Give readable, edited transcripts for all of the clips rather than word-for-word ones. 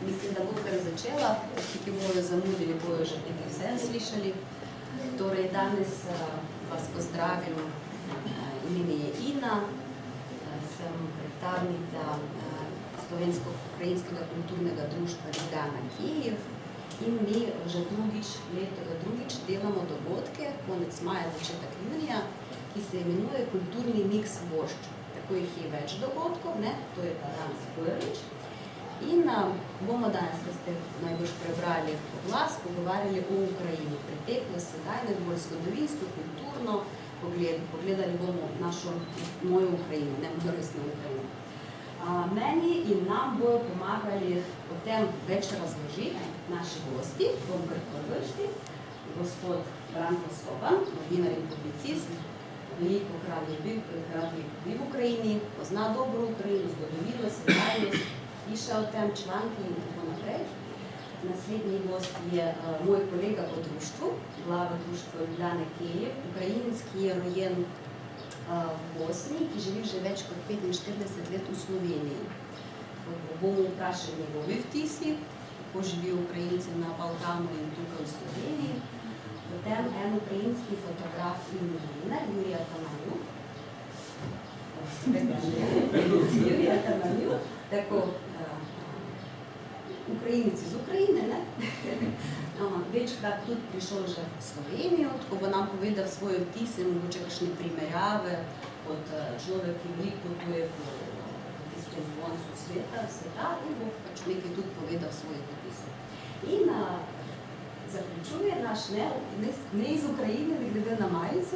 Mislim, da bo kar začela, ki bojo zamudili, bojo že nekaj vse slišali. Torej, danes vas pozdravim, ime mi je Ina, sem predstavnica Slovensko-ukrajinskega kulturnega društva Ljubljana Kijev in mi že drugič delamo dogodke, konec maja, začetek junija, ki se imenuje Kulturni miks vošč. Tako jih je več dogodkov, to je pa danes prvič. In bomo danes, da ste najbolj prebrali oglas, pogovarjali o Ukrajini. Preteklo, sedaj, najbolj zgodovinsko, kulturno, pogledali bomo mojo Ukrajino, mojo resno Ukrajino. Meni in nam bojo pomagali o tem več razložiti naši gosti, bom kar prvršti, gospod Branko Soban, novinar in publicist, velikokrat je bil v Ukrajini, pozna dobro Ukrajino, zgodovino, sedajnost, piše o tem članki in tako naprej. Naslednji gost je moj kolega po društvu, glava društva Ljubljana Kijev, Ukrajinec, ki je rojen v Bosni, ki živi že več kot 45 let v Sloveniji. Bomo vprašali njegovi vtisi, kako živijo Ukrajinci na Balkanu in tukaj v Sloveniji. Potem en ukrajinski fotograf in novinar, Jurija Tamanjuk. Jurija Tamanjuk, tako Ukrajinic iz Ukrajine, večkrat tudi prišel že v Slovenijo, tako bo nam povedal svoje vtise, mogoče kakšne primerjave od človek, ki veliko potuje po tistem koncu sveta in bo pač nekaj tudi povedal svoje vtise. In zaključuje naš, ne iz Ukrajine, ne glede na majico,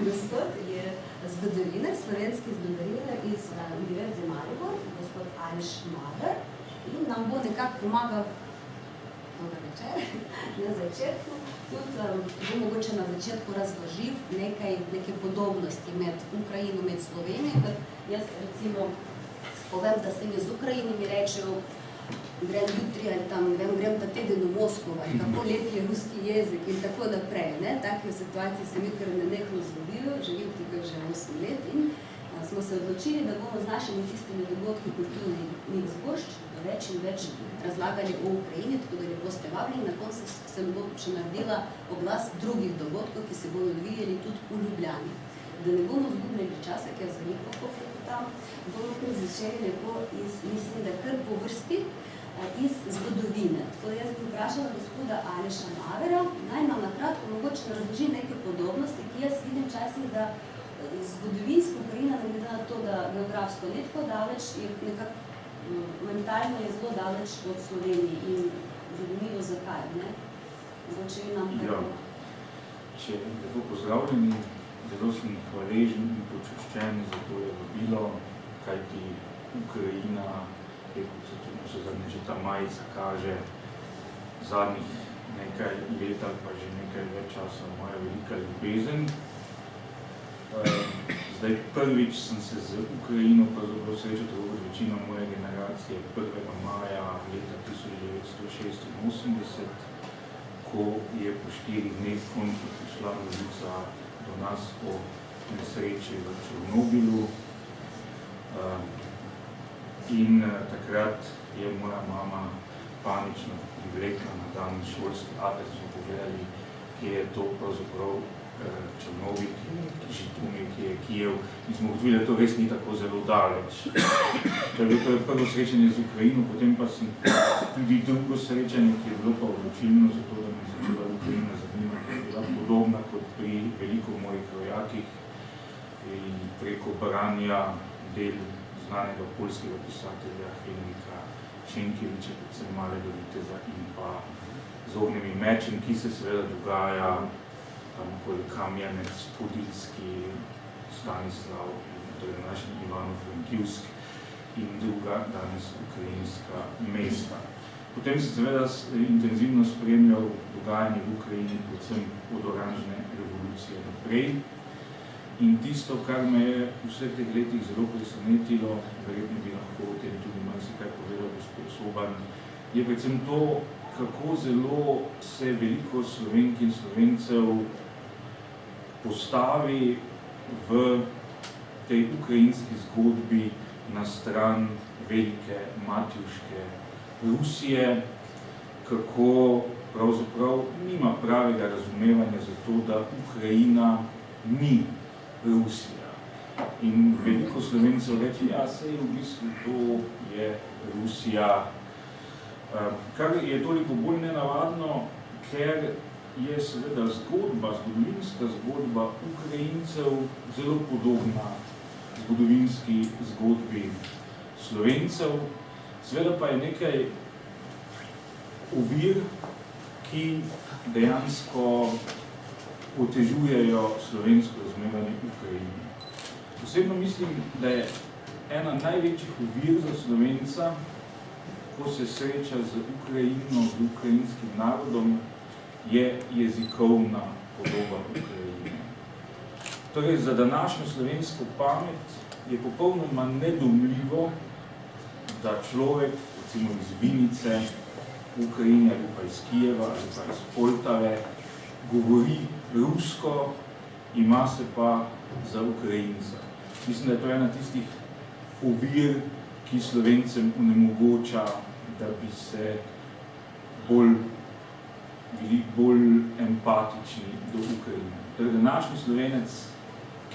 gospod je zgodovinar, slovenski zgodovinar iz Univerze Maribor, gospod Aleš Maver, in nam bo nekako pomagal na začetku, tudi bo mogoče na začetku razložil neke podobnosti med Ukrajino, med Slovenijo, ker jaz recimo povem, da sem iz Ukrajine, mi rečejo, grem jutri ali tam, grem ta teden v Moskvo, kako lep je ruski jezik in tako naprej. Take situacije se mi kar nenehno zgodilo, živim tukaj že 8 let in smo se odločili, da bomo z našimi tistimi dogodki kulturni miks vošč več in več razlagali o Ukrajini, tako da lepo ste vabili. Na koncu sem še naredila oglas drugih dogodkov, ki se bodo odvijali tudi v Ljubljani. Da ne bomo zgubljali časa, ker jaz veliko tam, bomo kar začeli lepo mislim, da kar po vrsti iz zgodovine. Tako da jaz bi vprašala gospoda Aleša Mavera, naj nam nakratko mogoče razloži neke podobnosti, ki jaz vidim časih, da zgodovinsko Ukrajina, ne glede na to, da geografsko ni tako daleč, je nekako mentalno je zelo daleč od Slovenije in zanimivo zakaj, Mogoče vi nam tako. Če lepo pozdravljeni, zelo sem hvaležen in počaščen za to je vabilo, kajti Ukrajina, kot se zadnje že ta majica kaže, zadnjih nekaj let ali pa že nekaj več časa moja velika ljubezen. Zdaj prvič sem se z Ukrajino pravzaprav srečal, tako kot večina moje generacije, 1. maja leta 1986, ko je po 4 dneh končno prišla novica do nas o nesreči v Černobilu. In takrat je moja mama panično privlekla na dan šolski atek, smo povedali, kje je to pravzaprav Černobil, Žitomi, ki je Kijev, in smo ugotovili, da to res ni tako zelo daleč. To je bilo prvo srečanje z Ukrajino, potem pa sem tudi drugo srečanje, ki je bilo pa odločilno za to, da me začela Ukrajina zanimati, je bila podobna kot pri veliko mojih rojakih in preko branja del znanega poljskega pisatelja Henrika Šenkeviča, predvsem Malega viteza in pa z ognjevim mečem, ki se seveda dogaja okoli Kamjanec, Podilski, Stanislav, torej naš Ivano-Frankivsk in druga danes ukrajinska mesta. Potem sem seveda intenzivno spremljal dogajanje v Ukrajini, predvsem od oranžne revolucije naprej. In tisto, kar me je v vseh teh letih zelo presenetilo, verjetno bi lahko o tem tudi marsikaj povedal gospod Soban, je predvsem to, kako zelo se veliko Slovenk in Slovencev postavi v tej ukrajinski zgodbi na stran velike Matjuške Rusije, kako pravzaprav nima pravega razumevanja za to, da Ukrajina ni Rusija. In veliko Slovencev reče, ja, sej v bistvu to je Rusija. Kar je toliko bolj nenavadno, ker je seveda zgodovinska zgodba Ukrajincev zelo podobna zgodovinski zgodbi Slovencev. Seveda pa je nekaj ovir, ki dejansko otežujejo slovensko razumevanje Ukrajine. Osebno mislim, da je ena največjih ovir za Slovenca, ko se sreča z Ukrajino, z ukrajinskim narodom, je jezikovna podoba Ukrajine. Torej, za današnjo slovensko pamet je popolnoma nedomljivo, da človek, recimo iz Vinice, v Ukrajini ali pa iz Kijeva ali pa iz Poltave, govori rusko, ima se pa za Ukrajinca. Mislim, da je to ena tistih ovir, ki Slovencem onemogoča, da bi se bili bolj empatični do Ukrajine. Torej, današnji Slovenec,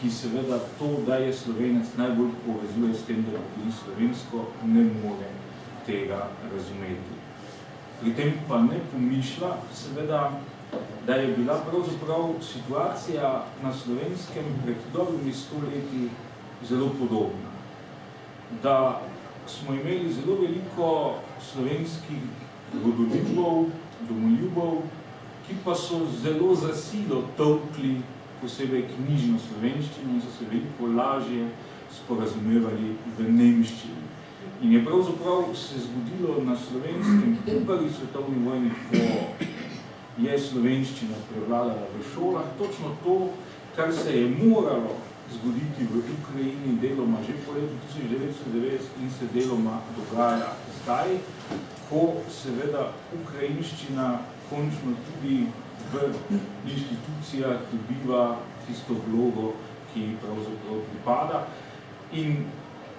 ki seveda to, da je Slovenec, najbolj povezuje s tem, da govori slovensko, ne more tega razumeti. Pri tem pa ne pomišlja, seveda, da je bila pravzaprav situacija na Slovenskem pred dobrimi 100 leti zelo podobna. Da smo imeli zelo veliko slovenskih rodoljubov, domoljubov, ki pa so zelo za silo tolkli posebej knjižno slovenščino in so se veliko lažje sporazumevali v nemščini. In je pravzaprav se zgodilo na Slovenskem v prvi svetovni vojni, ko je slovenščina prevladala v šolah, točno to, kar se je moralo zgoditi v Ukrajini deloma že po letu 1990 in se deloma dogaja zdaj, ko seveda ukrajinščina končno tudi v inštitucijah dobiva tisto vlogo, ki pravzaprav pripada. In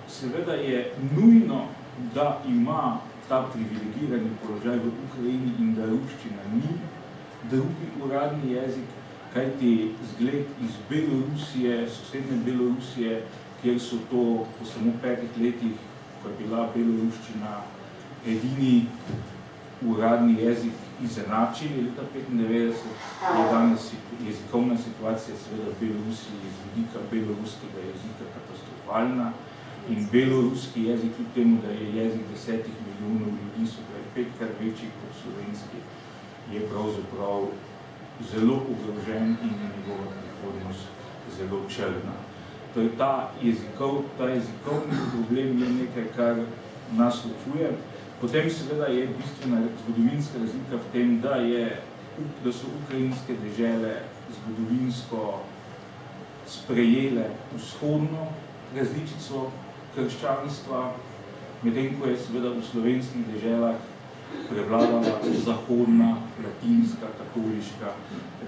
seveda je nujno, da ima ta privilegirani položaj v Ukrajini in da ruščina ni drugi uradni jezik, kajti zgled iz Belorusije, sosedne Belorusije, kjer so to po samo 5 letih, ko je bila beloruščina edini uradni jezik izenačili leta 1995, je danes jezikovna situacija seveda v Belorusiji iz vidika beloruskega jezika katastrofalna in beloruski jezik, kljub temu, da je jezik 10 milijonov ljudi, so pravi 5-krat večji kot slovenski, je pravzaprav zelo ogrožen in je njegova prihodnost zelo črna. Torej, ta jezikovni problem je nekaj, kar nas ločuje. Potem seveda je bistvena zgodovinska razlika v tem, da so ukrajinske dežele zgodovinsko sprejele vzhodno različico krščanstva, medtem ko je seveda v slovenskih deželah prevladala zahodna, latinska, katoliška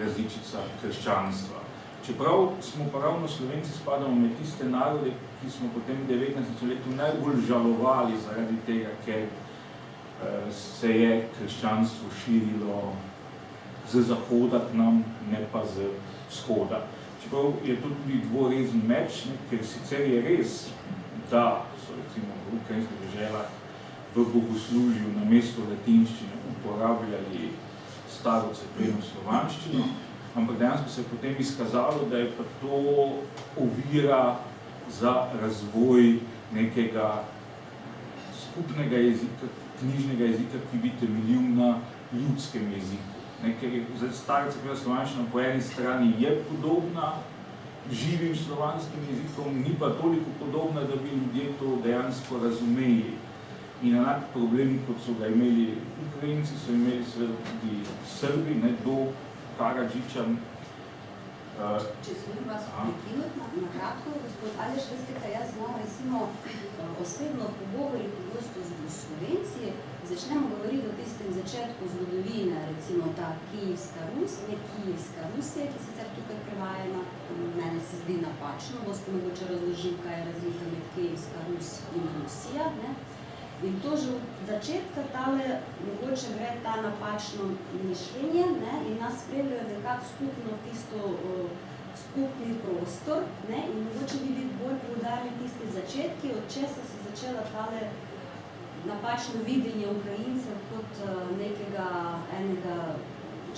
različica krščanstva. Čeprav smo pa ravno Slovenci spadamo med tiste narode, ki smo potem v 19. letu najbolj žalovali zaradi tega, ker se je krščanstvo širilo z zahoda k nam, ne pa z vzhoda. Čeprav je to tudi dvorezen meč, ker sicer je res, da so recimo v ukrajinskih deželah v bogoslužju na mesto latinščine uporabljali staro cerkveno slovanščino, ampak dejansko se je potem izkazalo, da je pa to ovira za razvoj nekega skupnega jezika, knjižnega jezika, ki bi temeljil na ljudskem jeziku. Ker je stara cerkvena slovanščina po eni strani je podobna živim slovanskim jezikom, ni pa toliko podobna, da bi ljudje to dejansko razumeli. In enak problem, kot so ga imeli Ukrajinci, so imeli seveda tudi Srbi, do Karadžiča. Če smem vas prekinuti na kratko, gospod Aleš, veste, kaj jaz imam recimo osebno pogovori pogosto z Slovenci, začnemo govoriti o tistem začetku zgodovine, recimo ta Kijevska Rus, ne Kijevska Rusija, ki sicer tukaj prevajena, mene se zdi napačno, boste mogoče razložili, kaj je razlika med Kijevska Rus in Rusija, ne? In to že od začetka tale, mogoče gre ta napačno mišljenje, ne, in nas spremljajo nekako skupno tisto skupni prostor, ne, in mogoče bi bolj poudarili tisti začetki, od česa se začela tale napačno videnje Ukrajincev kot enega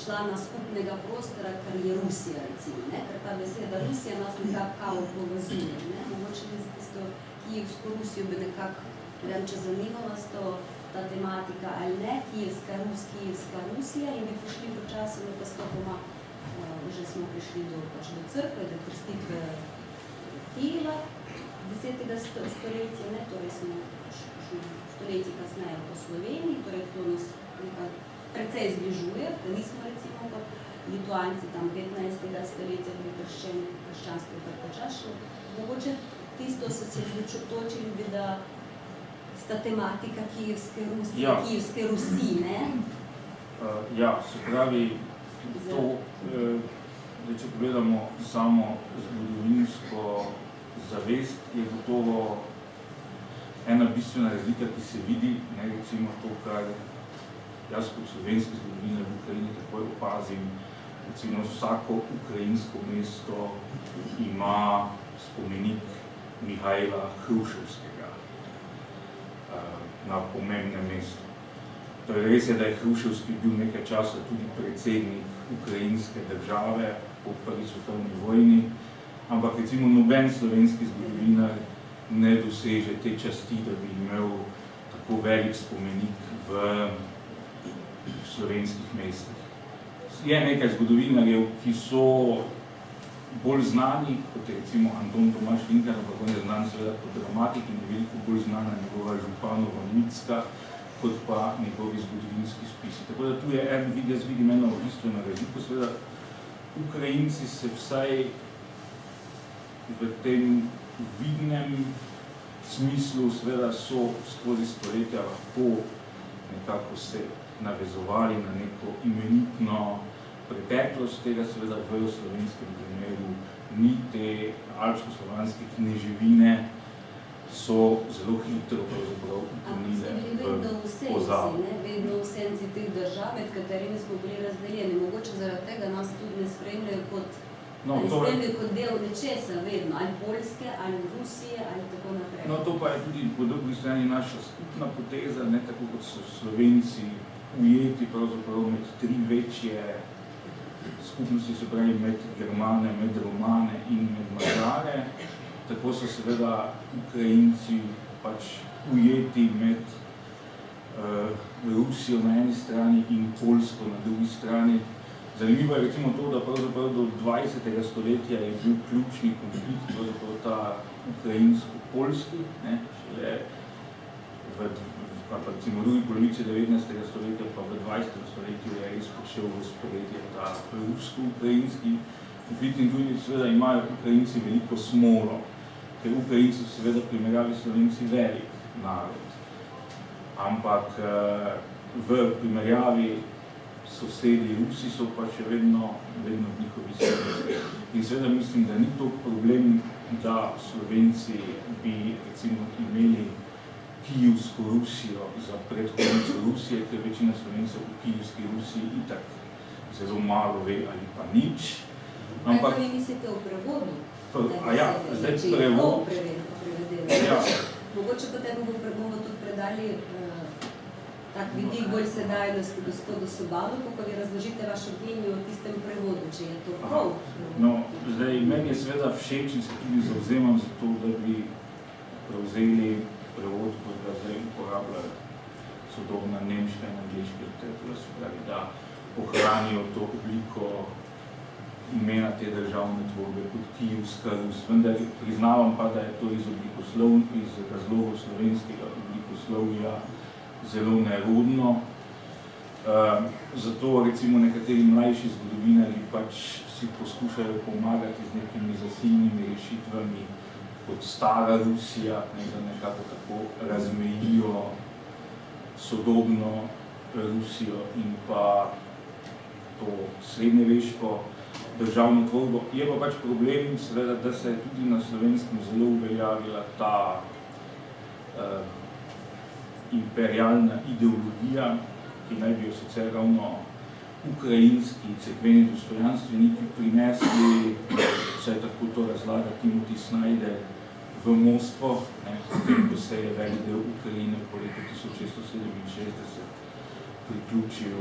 člana skupnega prostora, kar je Rusija, recimo, ne, ker ta beseda Rusija nas nekako kao povezuje, ne, mogoče bi tisto Kijevsko Rusijo bi nekako, ne vem, če zanimala ta tematika ali ne, Kijevska Rusija in bi prišli počasno postopoma, že smo prišli do crkve, do krstitve Kijeva 10. stoletja, ne, torej smo stoletje kasneje po Sloveniji, torej to nas nekako precej zbližuje, da nismo recimo kot Lituanci tam 15. stoletja bili krščeni, krščanstvo je tako čašlo. Mogoče tisto so se točili bi, da sta tematika Kijevske Rusije, ne? Ja, se pravi, to, če pogledamo samo zgodovinsko zavest, je gotovo ena bistvena razlika, ki se vidi, ne, recimo to, kar jaz kot slovenski zgodovinar v Ukrajini takoj opazim, recimo vsako ukrajinsko mesto ima spomenik Mihajla Hruševskega na pomembnem mestu. Torej, res je, da je Hruševski bil nekaj časa tudi predsednik ukrajinske države po prvi svetovni vojni, ampak recimo noben slovenski zgodovinar ne doseže te časti, da bi imel tako velik spomenik v slovenskih mestih. Je nekaj zgodovinarjev, ki so bolj znani, kot je recimo Anton Tomaž Linkar, ampak on je znan seveda kot dramatik in je veliko bolj znana njegova Županova Mitska, kot pa njegovi zgodovinski spisi. Tako da tu je jaz vidim eno bistveno razliko, seveda Ukrajinci se vsaj v tem vidnem smislu seveda so skozi stoletja lahko nekako se navezovali na neko imenitno preteklost, tega seveda v slovenskem primeru ni, te alpsko-slovanske kneževine so zelo hitro pravzaprav utonile v pozabo. Vedno v senci teh držav, med katerimi smo bili razdeljeni. Mogoče zaradi tega nas tudi ne spremljajo kot del nečesa vedno, ali Poljske, ali Rusije, ali tako naprej. No, to pa je tudi po drugi strani naša skupna poteza, ne tako kot so Slovenci ujeti pravzaprav med tri večje skupnosti, se pravi med Germane, med Romane in med Mađare. Tako so seveda Ukrajinci pač ujeti med Rusijo na eni strani in Poljsko na drugi strani. Zanimivo je recimo to, da pravzaprav do 20. stoletja je bil ključni konflikt, pravzaprav ta ukrajinsko-poljski, ne, šele recimo v drugi polovici 19. stoletja, pa v 20. stoletju je res počel v sprejetje ta rusko-ukrajinski konflikt in tudi seveda imajo Ukrajinci veliko smolo, ker Ukrajinci so seveda primerjavi Slovenci velik narod, ampak v primerjavi sosedi Rusi so pa še vedno v njihovi srednosti. In seveda mislim, da ni to problem, da Slovenci bi recimo imeli Kijevsko Rusijo za predhodnico Rusije, ker večina Slovencev v Kijevski Rusiji itak zelo malo ve ali pa nič. Ampak vi mislite o prevodu? Zdaj prevod. Mogoče potem bomo tudi predali tak vidik bolj sedaj gospodu Sobalu, ko vi razložite vašo mnenje o tistem prevodu, če je to prav. No, zdaj, meni je seveda všeč in se tudi zavzemam za to, da bi prevzeli prevod, kot ga zdaj uporabljajo sodobna nemška in angliška literatura, se pravi, da ohranijo to obliko imena te državne tvorbe kot Kijevska Rus. Vendar priznavam pa, da je to iz razlogov slovenskega oblikoslovja zelo nerodno. Zato recimo nekateri mlajši zgodovinarji pač si poskušajo pomagati z nekimi zasilnimi rešitvami kot stara Rusija, da nekako tako razmejijo sodobno Rusijo in pa to srednjeveško državno tvorbo. Je pa pač problem, seveda, da se je tudi na slovenskem zelo uveljavila ta imperialna ideologija, ki naj bi jo sicer ravno ukrajinski cerkveni dostojanstveniki prinesli, vse tako to razlaga Timothy Snyder, v Moskvo, potem ko se je velik del Ukrajine po letu 1667 priključil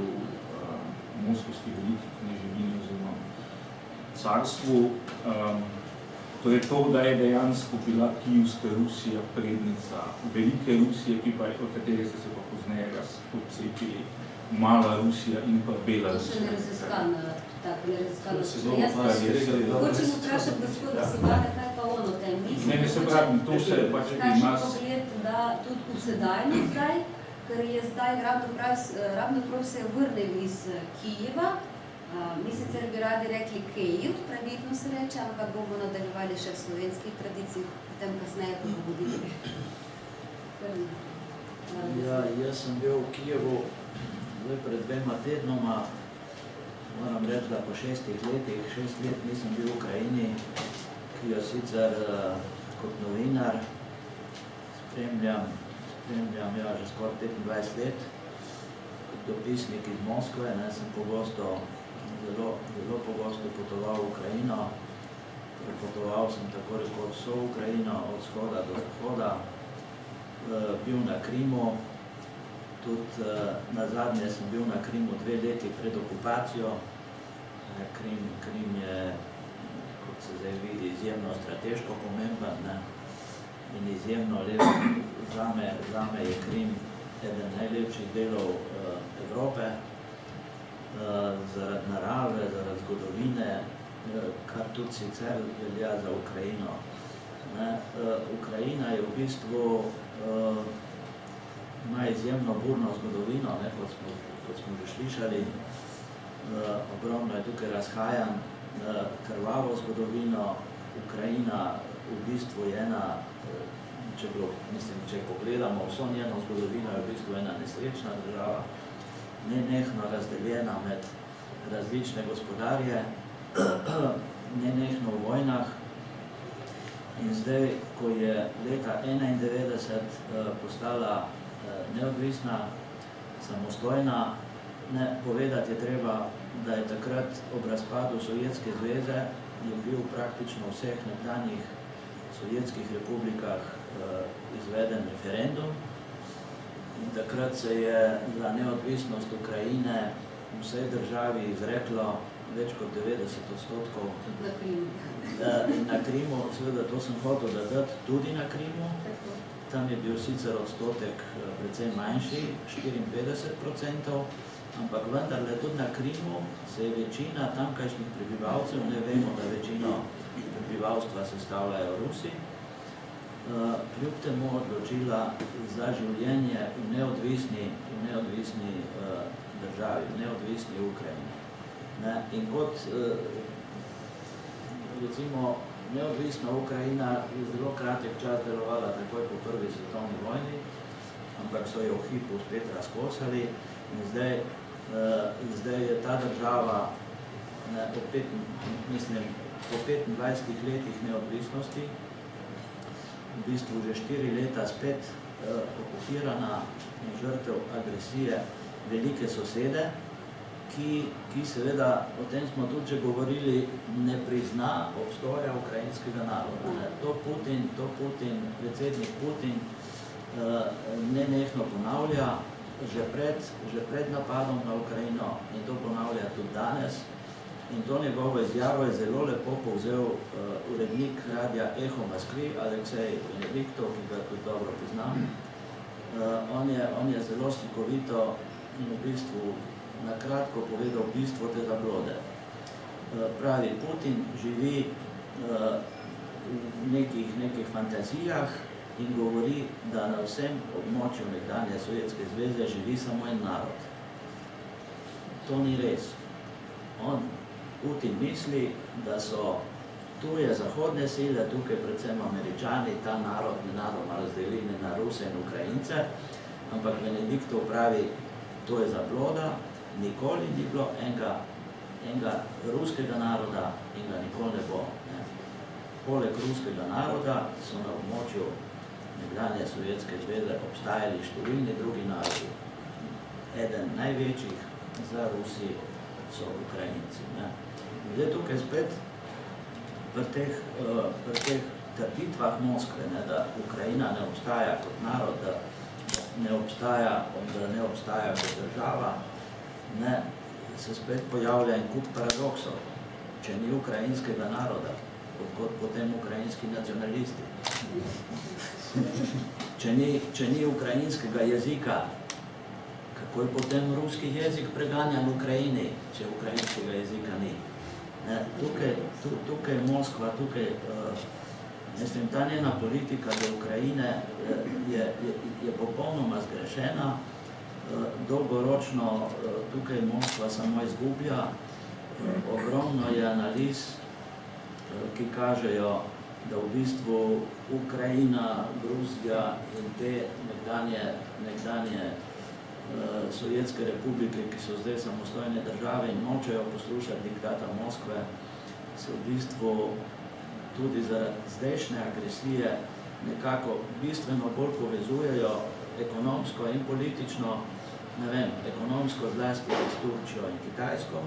moskovski veliki kneževini oziroma carstvu. Torej to, da je dejansko bila Kijevska Rusija prednica velike Rusije, od katere ste se pa pozneje odcepili Mala Rusija in pa Bela Rusija. To še neraziskano. Hočem vprašati gospoda Sivana, kaj pa on o tem misli? Ne, se pravim, to se pač pri nas... Kakšen pogled, da tudi v sedajno zdaj, ker je zdaj ravno prav se vrnil iz Kijeva. Mi sicer bi radi rekli Kijev, pravilno se reče, ampak bomo nadaljevali še v slovenskih tradicij, potem kasneje pa bomo videli. Ja, jaz sem bil v Kijevu pred 2 tednoma, moram reči, da po 6 letih, 6 let nisem bil v Ukrajini, ki jo sicer kot novinar spremljam že skoraj 25 let, kot dopisnik iz Moskve, sem zelo pogosto potoval v Ukrajino, prepotoval sem tako rekoč vso Ukrajino, od vzhoda do zahoda, bil na Krimu, tudi nazadnje sem bil na Krimu 2 leti pred okupacijo. Krim je, kot se zdaj vidi, izjemno strateško pomemben in izjemno lep. Zame je Krim eden najlepših delov Evrope, zaradi narave, zaradi zgodovine, kar tudi sicer velja za Ukrajino. Ukrajina je v bistvu ima izjemno burno zgodovino, kot smo že slišali. Ogromno je tukaj razhajanj, krvavo zgodovino. Ukrajina v bistvu je ena, če pogledamo vso njeno zgodovino, je v bistvu ena nesrečna država, nenehno razdeljena med različne gospodarje, nenehno v vojnah. In zdaj, ko je leta 1991 postala neodvisna, samostojna, povedati je treba, da je takrat ob razpadu Sovjetske zveze je bil praktično v vseh nekdanjih sovjetskih republikah izveden referendum. In takrat se je za neodvisnost Ukrajine v vsej državi izreklo več kot 90%. Na Krimu, seveda to sem hotel dodati, tudi na Krimu. Tam je bil sicer odstotek precej manjši, 54%, ampak vendarle tudi na Krimu se je večina tamkajšnjih prebivalcev, ne vemo, da večino prebivalstva sestavljajo Rusi, kljub temu odločila za življenje v neodvisni državi, v neodvisni Ukrajini. In kot recimo neodvisna Ukrajina je zelo kratek čas delovala takoj po prvi svetovni vojni, ampak so jo v hipu spet razkosali in zdaj je ta država po 25 letih neodvisnosti v bistvu že 4 leta spet okupirana in žrtev agresije velike sosede, ki seveda, o tem smo tudi že govorili, ne prizna obstoja ukrajinskega naroda. To Putin, predsednik Putin, nenehno ponavlja že pred napadom na Ukrajino in to ponavlja tudi danes. In to njegovo izjavo je zelo lepo povzel urednik radia Eho Moskvi, Aleksej Benediktov, ki ga tudi dobro poznam. On je zelo slikovito in v bistvu na kratko povedal bistvo te zablode. Pravi, Putin živi v nekih fantazijah in govori, da na vsem območju nekdanje Sovjetske zveze živi samo en narod. To ni res. Putin misli, da so tuje zahodne sile, tukaj predvsem Američani, ta narod nenadoma razdelili na Ruse in Ukrajince, ampak Benediktov pravi, to je zabloda, nikoli ni bilo enega ruskega naroda in ga nikoli ne bo. Poleg ruskega naroda so na območju nekdanje Sovjetske zveze obstajali številni drugi narodi. Eden največjih za Rusi so Ukrajinci. Ne. Zdaj tukaj spet pri teh trditvah Moskve, ne, da Ukrajina ne obstaja kot narod, da ne obstaja kot država, ne, se spet pojavlja en kup paradoksov. Če ni ukrajinskega naroda, kot potem ukrajinski nacionalisti. Če ni ukrajinskega jezika, kako je potem ruski jezik preganjan v Ukrajini, če ukrajinskega jezika ni. Ne, tukaj Moskva, mislim, ta njena politika do Ukrajine je popolnoma zgrešena. Dolgoročno tukaj Moskva samo izgublja. Ogromno je analiz, ki kažejo, da v bistvu Ukrajina, Gruzija in te nekdanje Sovjetske republike, ki so zdaj samostojne države in nočejo poslušati diktata Moskve, se v bistvu tudi zaradi zdajšnje agresije nekako bistveno bolj povezujejo ekonomsko in politično, ne vem, ekonomsko zlasti s Turčijo in Kitajsko.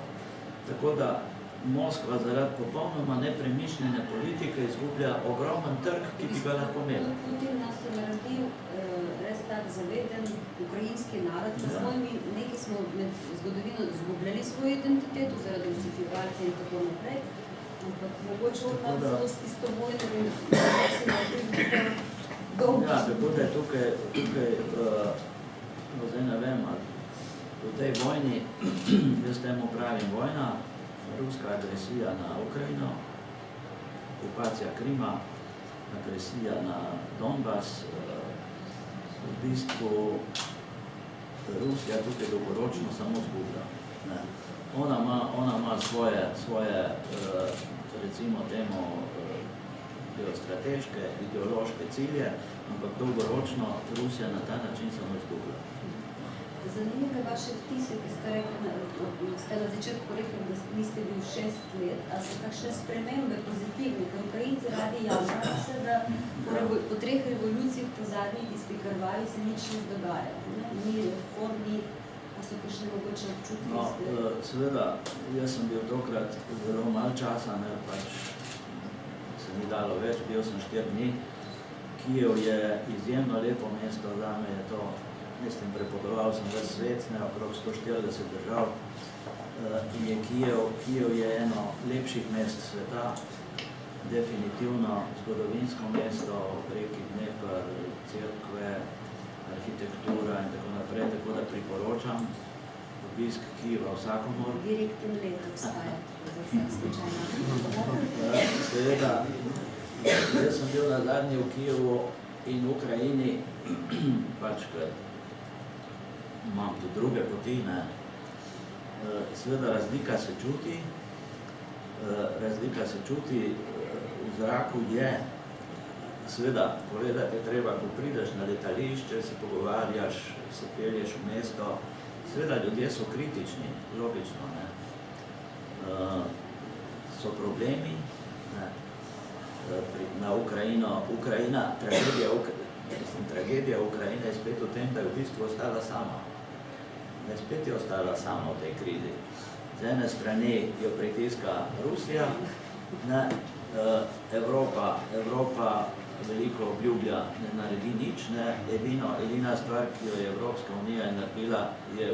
Tako da Moskva zaradi popolnoma nepremišljene politike izgublja ogromen trg, ki bi ga lahko imela. Putin nas je naredil res tak zaveden ukrajinski narod, da smo nekaj smo med zgodovino izgubljali svojo identiteto zaradi rusifikacije in tako naprej. Ampak mogoče tam zelo s tisto vojno in se naredil dolgo. Ja, tako da tukaj zdaj ne vem, v tej vojni, jaz temu pravim vojna, ruska agresija na Ukrajino, okupacija Krima, agresija na Donbas, v bistvu Rusija tukaj dolgoročno samo zgublja. Ona ima svoje recimo temu geostrateške, ideološke cilje, ampak dolgoročno Rusija na ta način samo izgublja. Zanimivo je vaše vtise, ki ste na začetku rekli, da niste bil 6 let, a so kakšne spremembe pozitivne, ker Ukrajinci radi javljajo se, da po 3 revolucijah po zadnjih tisti krvavi se nič ne dogaja. Ni reformi, a so kakšne mogoče občutki? No, seveda, jaz sem bil tokrat zelo malo časa, ne, pač se ni dalo več, bil sem 4 dni. Kijev je izjemno lepo mesto, zame je to, mislim, prepotoval sem ves svet, ne, okrog 140 držav, in je Kijev je eno lepših mest sveta, definitivno zgodovinsko mesto, reki Dnepr, cerkve, arhitektura in tako naprej, tako da priporočam obisk Kijeva vsakomur. Direktno leto obstaja, za vsak slučajno. Seveda, jaz sem bil nazadnje v Kijevu in v Ukrajini, pač, ker imam tudi druge poti, ne. Seveda razlika se čuti, v zraku je, seveda, povedati je treba, ko prideš na letališče, se pogovarjaš, se pelješ v mesto, seveda ljudje so kritični, logično, ne. So problemi, ne. Na tragedija Ukrajine je spet v tem, da je v bistvu ostala sama. Ne, spet je ostala sama v tej krizi. Z ene strani jo pritiska Rusija, ne, Evropa veliko obljublja, ne naredi nič, ne, edina stvar, ki jo je Evropska unija naredila, je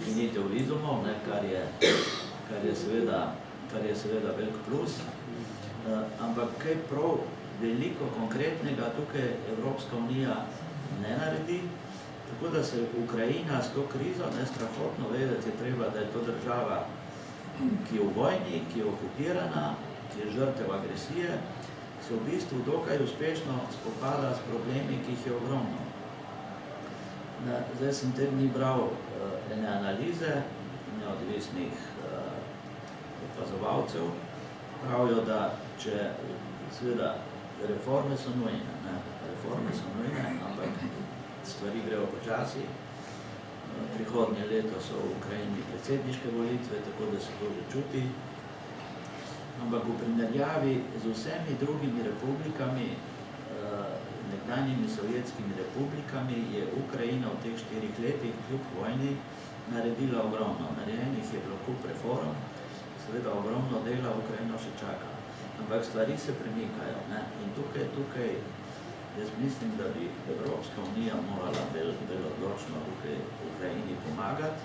ukinitev vizumov, ne, kar je seveda velik plus. Ampak kaj prav veliko konkretnega tukaj Evropska unija ne naredi, tako da se Ukrajina s to krizo, ne, strahotno vedeti je treba, da je to država, ki je v vojni, ki je okupirana, ki je žrtev agresije, se v bistvu dokaj uspešno spopada s problemi, ki jih je ogromno. Zdaj sem te dni bral ene analize neodvisnih opazovalcev, pravijo, da če seveda reforme so nujne, ampak stvari grejo počasi. Prihodnje leto so v Ukrajini predsedniške volitve, tako da se to že čuti. Ampak v primerjavi z vsemi drugimi republikami nekdanjimi sovjetskimi republikami je Ukrajina v teh 4 letih kljub vojni naredila ogromno. Narejenih je bilo kup reform, seveda ogromno dela Ukrajino še čaka. Ampak stvari se premikajo. Ne? In tukaj jaz mislim, da bi Evropska unija morala bolj odločno Ukrajini pomagati.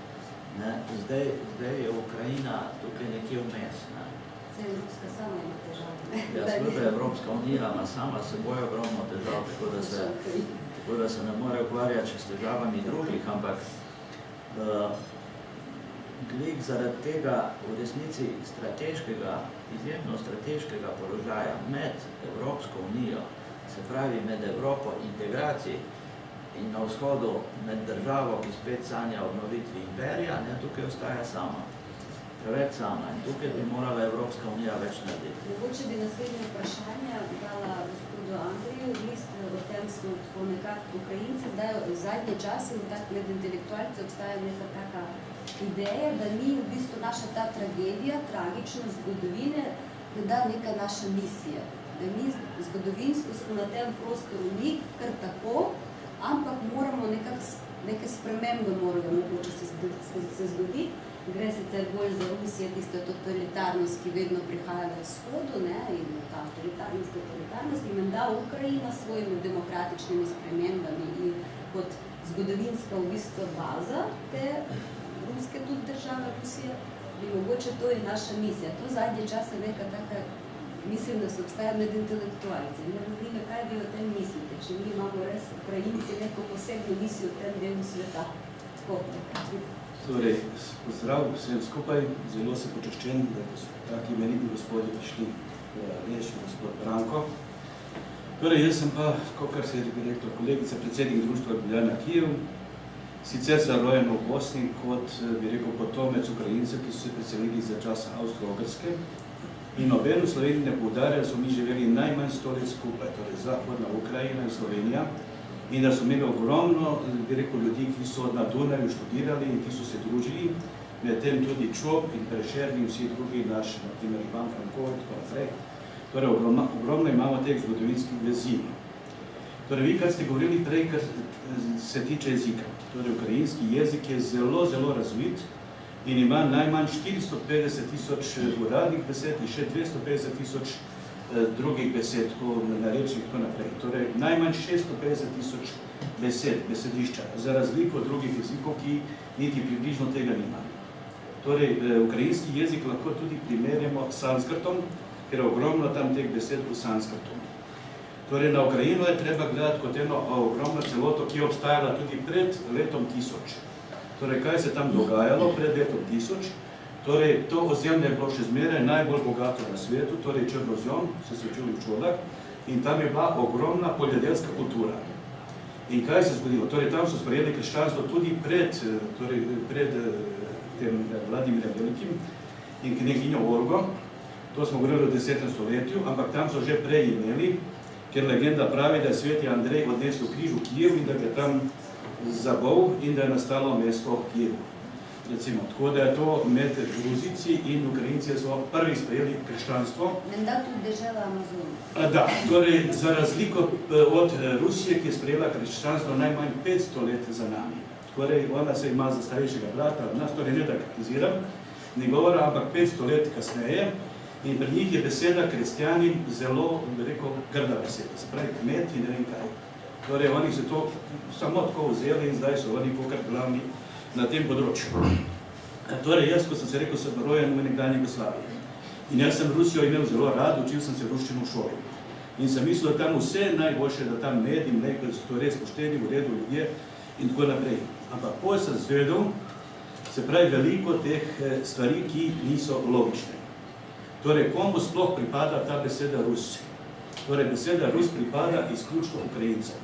Ne? Zdaj je Ukrajina tukaj nekje vmes. Ne? Zdaj Evropska sama ima težave. Ja, seveda Evropska unija ima sama s seboj ogromno težav, tako da se ne more ukvarjati še s težavami drugih, ampak glih zaradi tega v resnici izjemno strateškega položaja med Evropsko unijo, se pravi med Evropo integracij in na vzhodu med državo, ki spet sanja obnovitvi imperija, ne, tukaj ostaja sama. Preveč sama in tukaj bi morala Evropska unija več narediti. Mogoče bi naslednje vprašanje dala gospodu Andreju. Vi ste o tem smo tako nekako Ukrajinci, zdaj v zadnje čase med intelektualci obstaja neka taka ideja, da ni v bistvu naša ta tragedija, tragičnost zgodovine, da da neka naša misija. Da mi zgodovinsko smo na tem prostoru ni kar tako, ampak moramo neke spremembe morajo mogoče se zgoditi. Gre sicer bolj za Rusijo, tisto totalitarnost, ki vedno prihaja na vzhodu, ne, in ta totalitarnost, in menda Ukrajina s svojimi demokratičnimi spremembami in kot zgodovinska v bistvu baza te ruske tudi države Rusije, bi mogoče to je naša misija. To zadnje čase neka taka, mislim, da se obstaja med intelektualci. Ne vem, kaj vi o tem mislite, če mi imamo res Ukrajinci neko posebno misijo v tem delu sveta. Torej, pozdrav vsem skupaj, zelo se počaščen, da taki imenitni gospodi prišli, Aleš in gospod Branko. Torej, jaz sem pa, kakor se je rekel kolegica, predsednik društva Ljubljana Kijev, sicer sem rojen v Bosni kot, bi rekel, potomec Ukrajincev, ki so se preselili za časa Avstro-Ogrske. In noben v Sloveniji ne poudarja, da so mi živeli najmanj 100 let skupaj, torej Zahodna Ukrajina in Slovenija, in da so imeli ogromno, bi rekel, ljudi, ki so na Dunaju študirali in ki so se družili, medtem tudi Čop in Prešern in vsi drugi naši, na primer Ivan Franko in tako naprej. Torej, ogromno imamo teh zgodovinskih vezi. Torej, vi, kar ste govorili prej, kar se tiče jezika. Torej, ukrajinski jezik je zelo, zelo razvit in ima najmanj 450.000 uradnih besed in še 250.000 drugih besed, narečnih in tako naprej. Torej, najmanj 650.000 besed, besedišča, za razliko od drugih jezikov, ki niti približno tega nima. Torej, ukrajinski jezik lahko tudi primerjamo s sanskrtom, ker je ogromno tam teh besed v sanskrtu. Torej, na Ukrajino je treba gledati kot eno ogromno celoto, ki je obstajala tudi pred letom 1000. Torej, kaj se tam dogajalo pred letom 1000? Torej, to ozemlje je bilo še zmeraj najbolj bogato na svetu, torej Črnozem, so se čuli v šolah, in tam je bila ogromna poljedelska kultura. In kaj se zgodilo? Torej, tam so sprejeli krščanstvo tudi pred tem Vladimirjem Velikim in kneginjo Olgo. To smo govorili v 10. stoletju, ampak tam so že prej imeli, ker legenda pravi, da je sveti Andrej odnesel križ v Kijev in da je tam zabol in da je nastalo mesto Kijev. Recimo, tako da je to med Gruzici in Ukrajinci so prvi sprejeli krščanstvo. Menda tudi dežela Amazon. Da, torej za razliko od Rusije, ki je sprejela krščanstvo najmanj 500 let za nami. Torej, ona se ima za starejšega brata, nas torej ne da kritiziram, ne govora, ampak 500 let kasneje. In pri njih je beseda kristjanin zelo, bi rekel, grda beseda, se pravi kmet in ne vem kaj. Torej, oni so to samo tako vzeli in zdaj so oni pokar glavni na tem področju. Torej, jaz, ko sem se rekel, sem rojen v nekdanji Jugoslaviji. In jaz sem Rusijo imel zelo rad, učil sem se ruščino v šoli. In sem mislil, da tam vse najboljše, da tam med in mleko, da so to res pošteni, v redu ljudje in tako naprej. Ampak potem sem zvedel, se pravi, veliko teh stvari, ki niso logične. Torej, komu sploh pripada ta beseda Rus? Torej, beseda Rus pripada izključno Ukrajincem.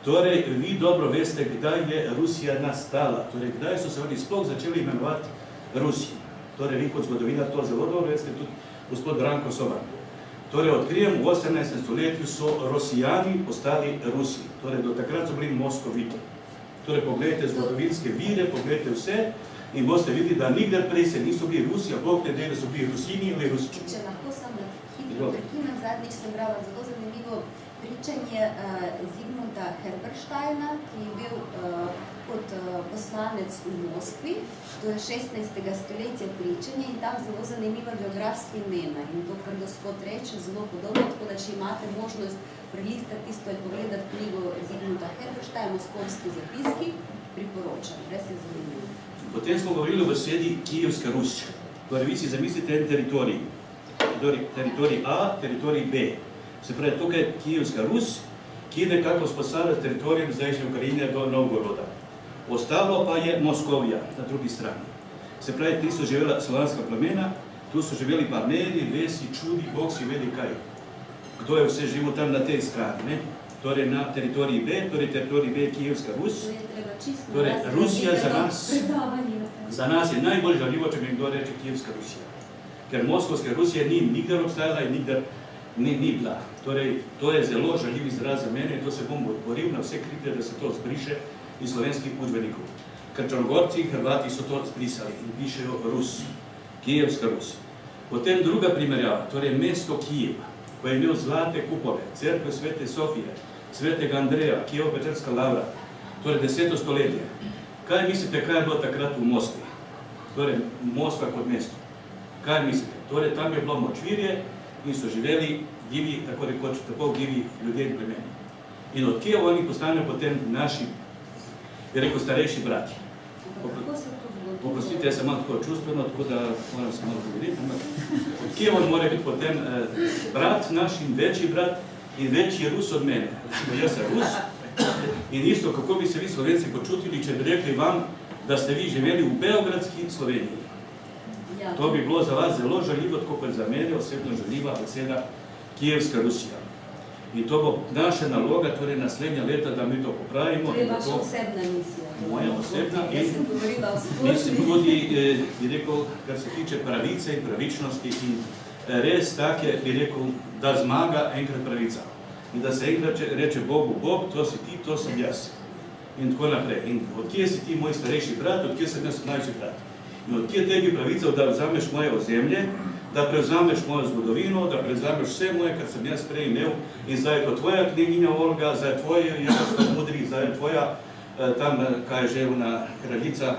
Torej, vi dobro veste, kdaj je Rusija nastala. Torej, kdaj so se oni sploh začeli imenovati Rusi. Torej, vi kot zgodovinar to zelo dobro veste, tudi gospod Branko Soban. Torej, odkrijem, v 18. stoletju so Rosijani postali Rusi. Torej, do takrat so bili Moskoviti. Torej, pogledajte zgodovinske vire, pogledajte vse in boste videli, da nikdar prej se niso bili Rusi, a Bog ne da so bili Rusini ali Rusiči. Če lahko sam hitro prekinem, zadnjič sem brala zelo zanimivo Pričanje Zigmunda Herbersteina, ki je bil kot poslanec v Moskvi, to je 16. stoletja pričanje in tam zelo zanimiva geografska imena. In to, kar gospod reče, zelo podobno, tako da če imate možnost prelistati tisto in pogledati knjigo Zigmunda Herbersteina, Moskovski zapiski, priporočam, res je zanimivo. Potem smo govorili o besedi Kijevska Rus. Torej, vi si zamislite en teritorij. Teritorij A, teritorij B. Se pravi, tukaj je Kijevska Rus, ki nekako spostavlja teritorijem zdajšnje Ukrajine do Novgoroda. Ostalo pa je Moskovija na drugi strani. Se pravi, ti so živela slovanska plemena, tu so živeli Parmeri, Vesi, Čudi, Bog si vedi kaj. Kdo je vse živel tam na tej strani, ne? Torej na teritoriji B, torej teritorij B je Kijevska Rus. Torej, Rusija za nas je najbolj žaljivo, če mi kdo reče Kijevska Rusija. Ker Moskovska Rusija ni nikdar obstajala in nikdar ni bila. Torej, to je zelo žaljiv izraz za mene in to se bom boril na vse kriplje, da se to zbriše iz slovenskih učbenikov. Ker Črnogorci in Hrvati so to zbrisali in pišejo Rus, Kijevska Rus. Potem druga primerjava, torej mesto Kijev, ko je imel zlate kupole, cerkve Svete Sofije, Svetega Andreja, Kijevo-Pečerska lavra, torej 10. stoletje. Kaj mislite, kaj je bilo takrat v Moskvi? Torej, Moskva kot mesto. Kaj mislite? Torej, tam je bilo močvirje in so živeli divji, tako rekoč, tako divji ljudje in plemeni. In od kje oni postanejo potem naši, je rekel, starejši brati. Oprostite, jaz sem malo tako čustveno, tako da moram se malo govoriti. Od kje on mora biti potem brat naš in večji brat in večji Rus od mene. Recimo, jaz sem Rus in isto, kako bi se vi Slovenci počutili, če bi rekli vam, da ste vi živeli v Beogradski Sloveniji. To bi bilo za vas zelo žaljivo, tako kot za mene osebno žaljiva beseda Kijevska Rusija. In to bo naša naloga, torej naslednja leta, da mi to popravimo. To je vaša osebna misija. Moja osebna in jaz sem govorila o splošni. mislim tudi, bi rekel, kar se tiče pravice in pravičnosti in res take, bi rekel, da zmaga enkrat pravica. In da se enkrat reče Bogu, Bog, to si ti, to sem jaz. In tako naprej. In odkje si ti moj starejši brat, odkje sem jaz mlajši brat. In odkje tebi pravica, da vzameš moje ozemlje, da prevzameš mojo zgodovino, da prevzameš vse moje, kar sem jaz prej imel. In zdaj je to tvoja kneginja Olga, zdaj je tvoja Jaroslav Mudri, zdaj je tvoja, tam, kaj je že ona kraljica,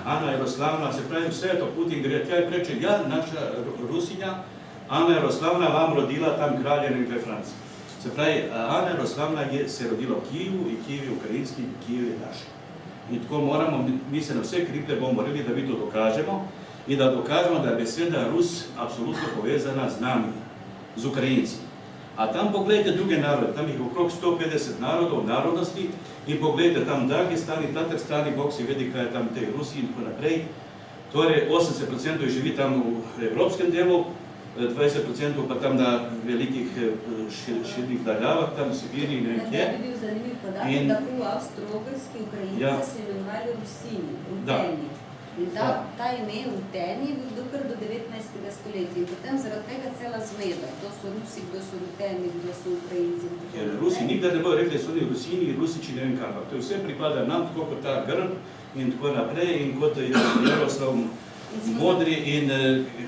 Ana Jaroslavna, se pravi, vse je to Putin gre. Tja je preče, ja, naša Rusinja, Ana Jaroslavna vam rodila tam kralje nekaj Franci. Se pravi, Ana Jaroslavna se rodila v Kijevu in Kijev je ukrajinski in Kijev je naš. In tako moramo, mi se na vse kriplje bomo morali, da mi to dokažemo in da dokažemo, da je beseda Rus absolutno povezana z nami, z Ukrajinci. A tam pogledajte druge narode, tam jih okrog 150 narodov, narodnosti in pogledajte tam Dagestani, Tatarstani, Bog si vedi, kaj je tam te Rusi in tako naprej. Torej, 80% živi tam v evropskem delu, 20% pa tam na velikih širnih daljavah, tam v Sibiriji, ne vem kje. Da bi bil zanimiv podatek, da v Avstro-Ogrski Ukrajinci se imenovali Rusini, Ruteni. In ta ime Ruteni je bil kar do 19. stoletja. In potem zaradi tega cela zmeda. Kdo so Rusi, kdo so Ruteni, kdo so Ukrajinci. Ker Rusi nikdar ne bojo rekli, da so oni Rusini, Rusiči, ne vem kam. To vse pripada nam, tako kot ta grb in tako naprej. In kot Jaroslav Modri in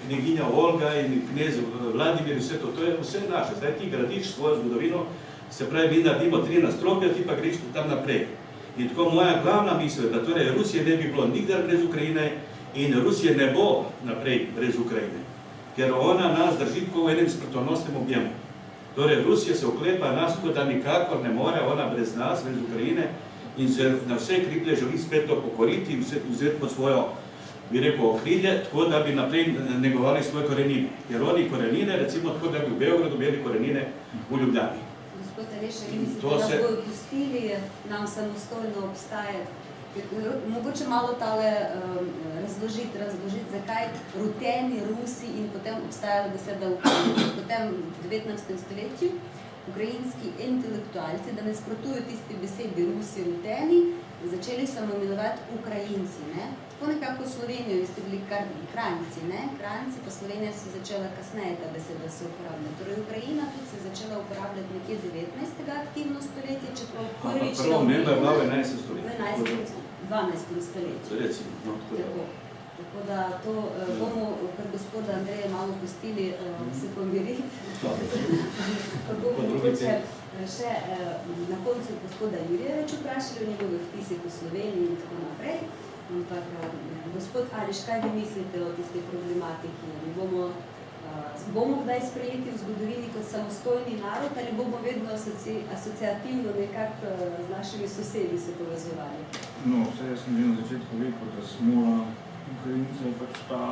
kneginja Olga in knez Vladimir, vse to je vse naše. Zdaj ti gradiš svojo zgodovino, se pravi, mi naredimo 3 nastropja, ti pa greš tam naprej. In tako moja glavna misel je, da torej Rusije ne bi bilo nikdar brez Ukrajine in Rusije ne bo naprej brez Ukrajine. Ker ona nas drži tako v enem smrtonosnem objemu. Torej Rusija se oklepa nas tako, da nikakor ne more ona brez nas, brez Ukrajine in se na vse kriplje želi spet to pokoriti in vzeti pod svojo, bi rekel, okrilje, tako da bi naprej negovali svoje korenine. Jer oni korenine, recimo tako, da bi v Beogradu imeli korenine v Ljubljani. Gospod Aleša, vi mislite, da bojo pustili nam samostojno obstajati? Mogoče malo tale razložiti, zakaj Ruteni, Rusi in potem obstajala beseda Ukrajinci. Potem v 19. stoletju ukrajinski intelektualci, da ne nasprotujejo tisti besedi Rusi, Ruteni, začeli samo imenovati Ukrajinci. Tako nekako v Slovenijo, vi ste bili kar Kranjci, Kranjci, pa Slovenija se začela kasneje ta beseda se uporablja. Torej Ukrajina tudi se začela uporabljati nekje 19. aktivno stoletje, čeprav prvič... Prvo omemba je bila v 11. stoletju. V 12. stoletju. Recimo, no, tako. Tako da to bomo, kar gospoda Andreja malo pustili, se pomiriti. Pa bomo mogoče še na koncu gospoda Jurija več vprašali o njegovih vtisih v Sloveniji in tako naprej. Ampak, gospod Ališ, kaj vi mislite o tisti problematiki? Bomo kdaj sprejeti v zgodovini kot samostojni narod ali bomo vedno asociativno nekako z našimi sosedi se povezovali? No, vse jaz sem že na začetku rekel, da smo Ukrajince pač ta,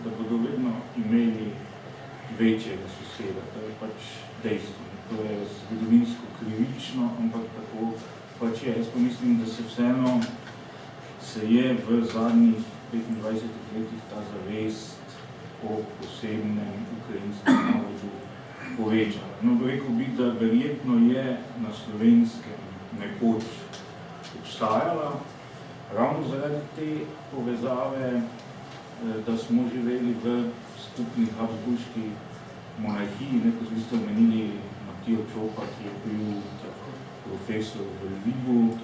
da bodo vedno imeli večjega soseda. To je pač dejstvo. To je zgodovinsko krivično, ampak tako pač je. Jaz pa mislim, da se vseeno se je v zadnjih 25 letih ta zavest o posebnem ukrajinskem narodu povečala. No, rekel bi, da verjetno je na Slovenskem nekoč obstajala, ravno zaradi te povezave, da smo živeli v skupni habsburški monarhiji. Neko ste omenili Matijo Čopa, ki je bil profesor v Lvivu.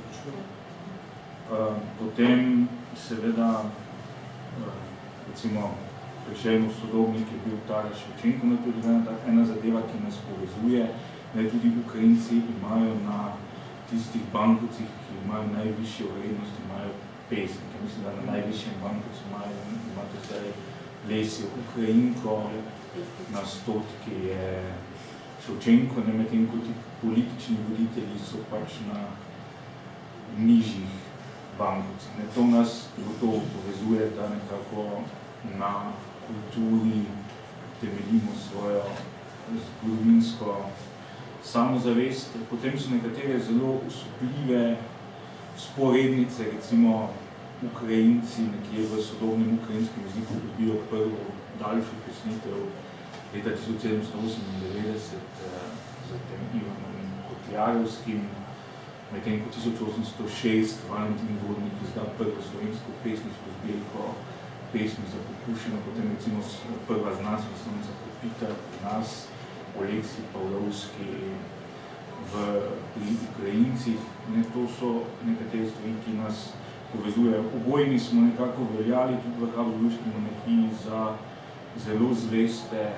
Potem seveda, recimo, Prešernov sodobnik je bil Taras Ševčenko, to je ena zadeva, ki nas povezuje. Tudi Ukrajinci imajo na tistih bankovcih, ki imajo najvišjo vrednost, imajo pesnike. Mislim, da na najvišjem bankovcu imate zdaj Lesjo Ukrajinko, na stotki je Ševčenko, medtem ko ti politični voditelji so pač na nižjih bankovcih. To nas gotovo povezuje, da nekako na kulturi temeljimo svojo zgodovinsko samozavest. Potem so nekatere zelo osupljive sporednice, recimo Ukrajinci nekje v sodobnem ukrajinskem jeziku dobijo prvo daljšo pesnitev leta 1798 z tem Ivanom Kotljarovskim, medtem ko 1806 Valentin Vodnik izda prvo slovensko pesniško zbirko pesmi za pokušino, potem recimo prva znanstvena slovenca Kopita pri nas, Oleksij Pavlovski pri Ukrajincih. To so nekatere stvari, ki nas povezujejo. Obojni smo nekako veljali tudi v habsburški monarhiji za zelo zveste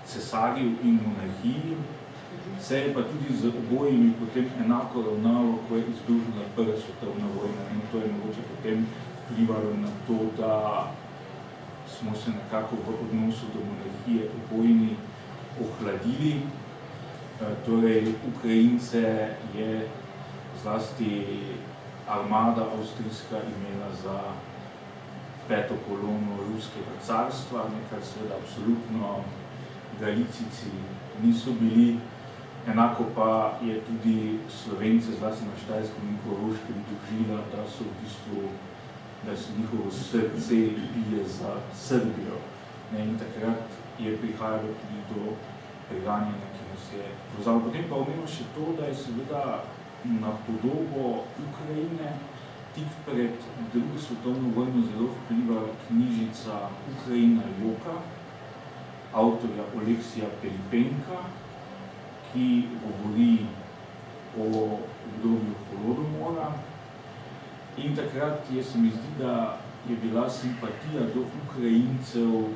cesarju in monarhiji. Se je pa tudi z obojimi potem enako ravnalo, ko je izbruhnila prva svetovna vojna. In to je mogoče potem vplivalo na to, da smo se nekako v odnosu do monarhije obojni ohladili. Torej, Ukrajince je zlasti armada avstrijska imela za peto kolono ruskega carstva, kar seveda absolutno Galicijci niso bili. Enako pa je tudi Slovence, zlasti na Štajerskem in Koroškem, dožila, da so v bistvu, da se njihovo srce bije za Srbijo. In takrat je prihajalo tudi do preganjanja, ki nas je pozval. Potem pa omenimo še to, da je seveda na podobo Ukrajine tik pred drugo svetovno vojno zelo vplivala knjižica Ukrajina joka, avtorja Oleksija Pelipenka, ki govori o obdobju Holodomora. In takrat se mi zdi, da je bila simpatija do Ukrajincev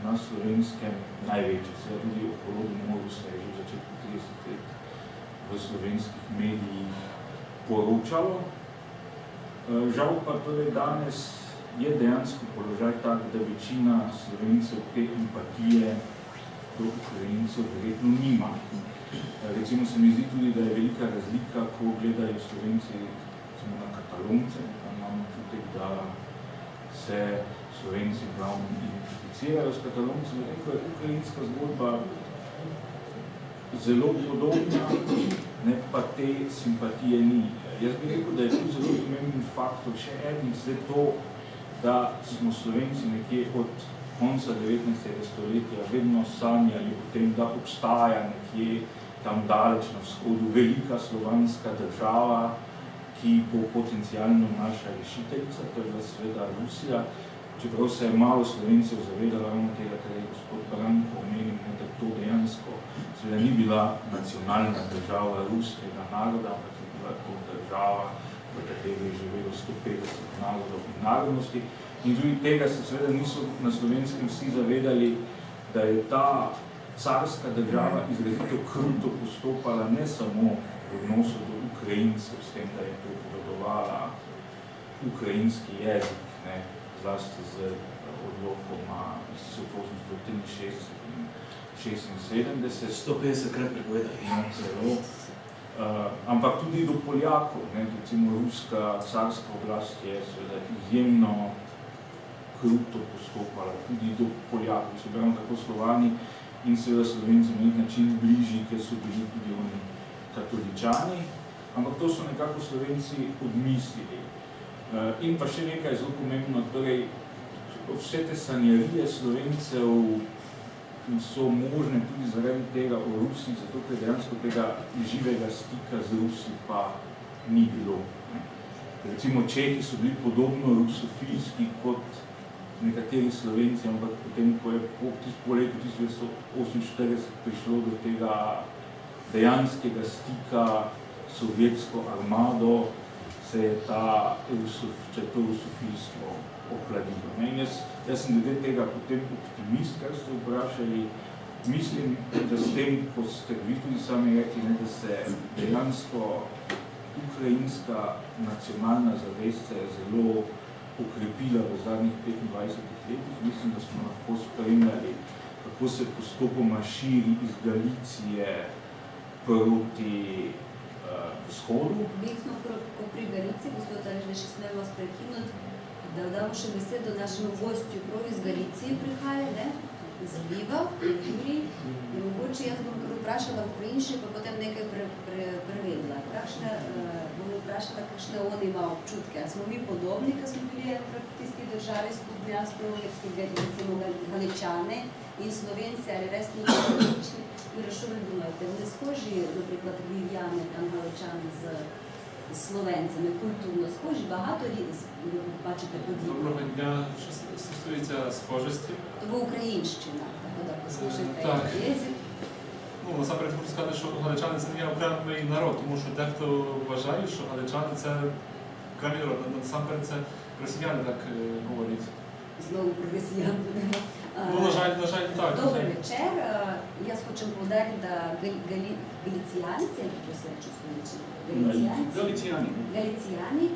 na Slovenskem največja. Seveda tudi o Holodomoru se je že v začetku 30 let v slovenskih medijih poročalo. Žal pa torej danes je dejansko položaj tak, da večina Slovencev te empatije do Ukrajincev verjetno nima. Recimo se mi zdi tudi, da je velika razlika, ko gledajo Slovenci na Katalonce, da imamo tudi, da se Slovenci glavno identificirajo s Katalonci, medtem ko je ukrajinska zgodba zelo podobna, pa te simpatije ni. Jaz bi rekel, da je tu zelo pomemben faktor, še en to, da smo Slovenci nekje od konca 19. stoletja vedno sanjali o tem, da obstaja nekje tam daleč na vzhodu velika slovanska država, ki bo potencialno naša rešiteljica, to je bila seveda Rusija. Čeprav se je malo Slovencev zavedalo ravno tega, kar je gospod Branko omenil, da to dejansko seveda ni bila nacionalna država ruskega naroda, ampak je bila to država, v kateri je živelo 150 narodov in narodnosti. In tudi tega se seveda niso na Slovenskem vsi zavedali, da je ta carska država izrazito kruto postopala ne samo v odnosu do Ukrajincev, s tem, da je prepovedovala ukrajinski jezik, ne, zlasti z odlokoma iz 1863 in 1976. 150 krat prepovedali. Celo. Ampak tudi do Poljakov, ne, recimo ruska carska oblast je seveda izjemno kruto postopala tudi do Poljakov, se pravim tako Slovani in seveda Slovenci na nek način bližji, ker so bili tudi oni katoličani, ampak to so nekako Slovenci odmislili. In pa še nekaj zelo pomembno, torej vse te sanjarije Slovencev so možne tudi zaradi tega v Rusiji, zato ker dejansko tega živega stika z Rusi pa ni bilo. Recimo Čehi so bili podobno rusofilski kot nekateri Slovenci, ampak potem, ko je po letu 1948 prišlo do tega dejanskega stika s sovjetsko armado, se je to rusofilstvo ohladilo. Jaz sem glede tega potem optimist, kar ste vprašali. Mislim, da s tem, ko ste vi tudi sami rekli, da se dejansko ukrajinska nacionalna zavest se je zelo okrepila v zadnjih 25 letih. Mislim, da smo lahko spremljali, kako se postopoma širi iz Galicije proti vzhodu. Mi smo pri Galiciji, gospod Aleš, da še smemo vas prekinut, da damo še besedo našemu gostju, prav iz Galicije prihaja, ne? Iz Lviva, Juri. In mogoče jaz bom kar vprašala ukrajinšče, pa potem nekaj prevedla. Bom vprašala, kakšne on ima občutke. A smo mi podobni, ko smo bili enkrat v tisti državi skupni Avstro-Ogrski, recimo Galičane in Slovenci, ali res ni različni? Što vi думаете, не схожі, наприклад, львів'яни, там галичани з словенцями, культурно схожі, багато ви бачите подібні? Доброго дня, що стосується схожості. Тобто українщина, так, послухайте, Так. язик. Ну, насамперед хочу сказати, що галичани це не є окремий народ, тому що дехто вважає, що галичани це окремий народ. Насамперед це росіяни так говорять. Знову про росіян будемо. Ну, на жаль, так. Добрий вечір. Я хочу повідати, що галіціянці, як це чувствується? Галиціяни. Галіціяни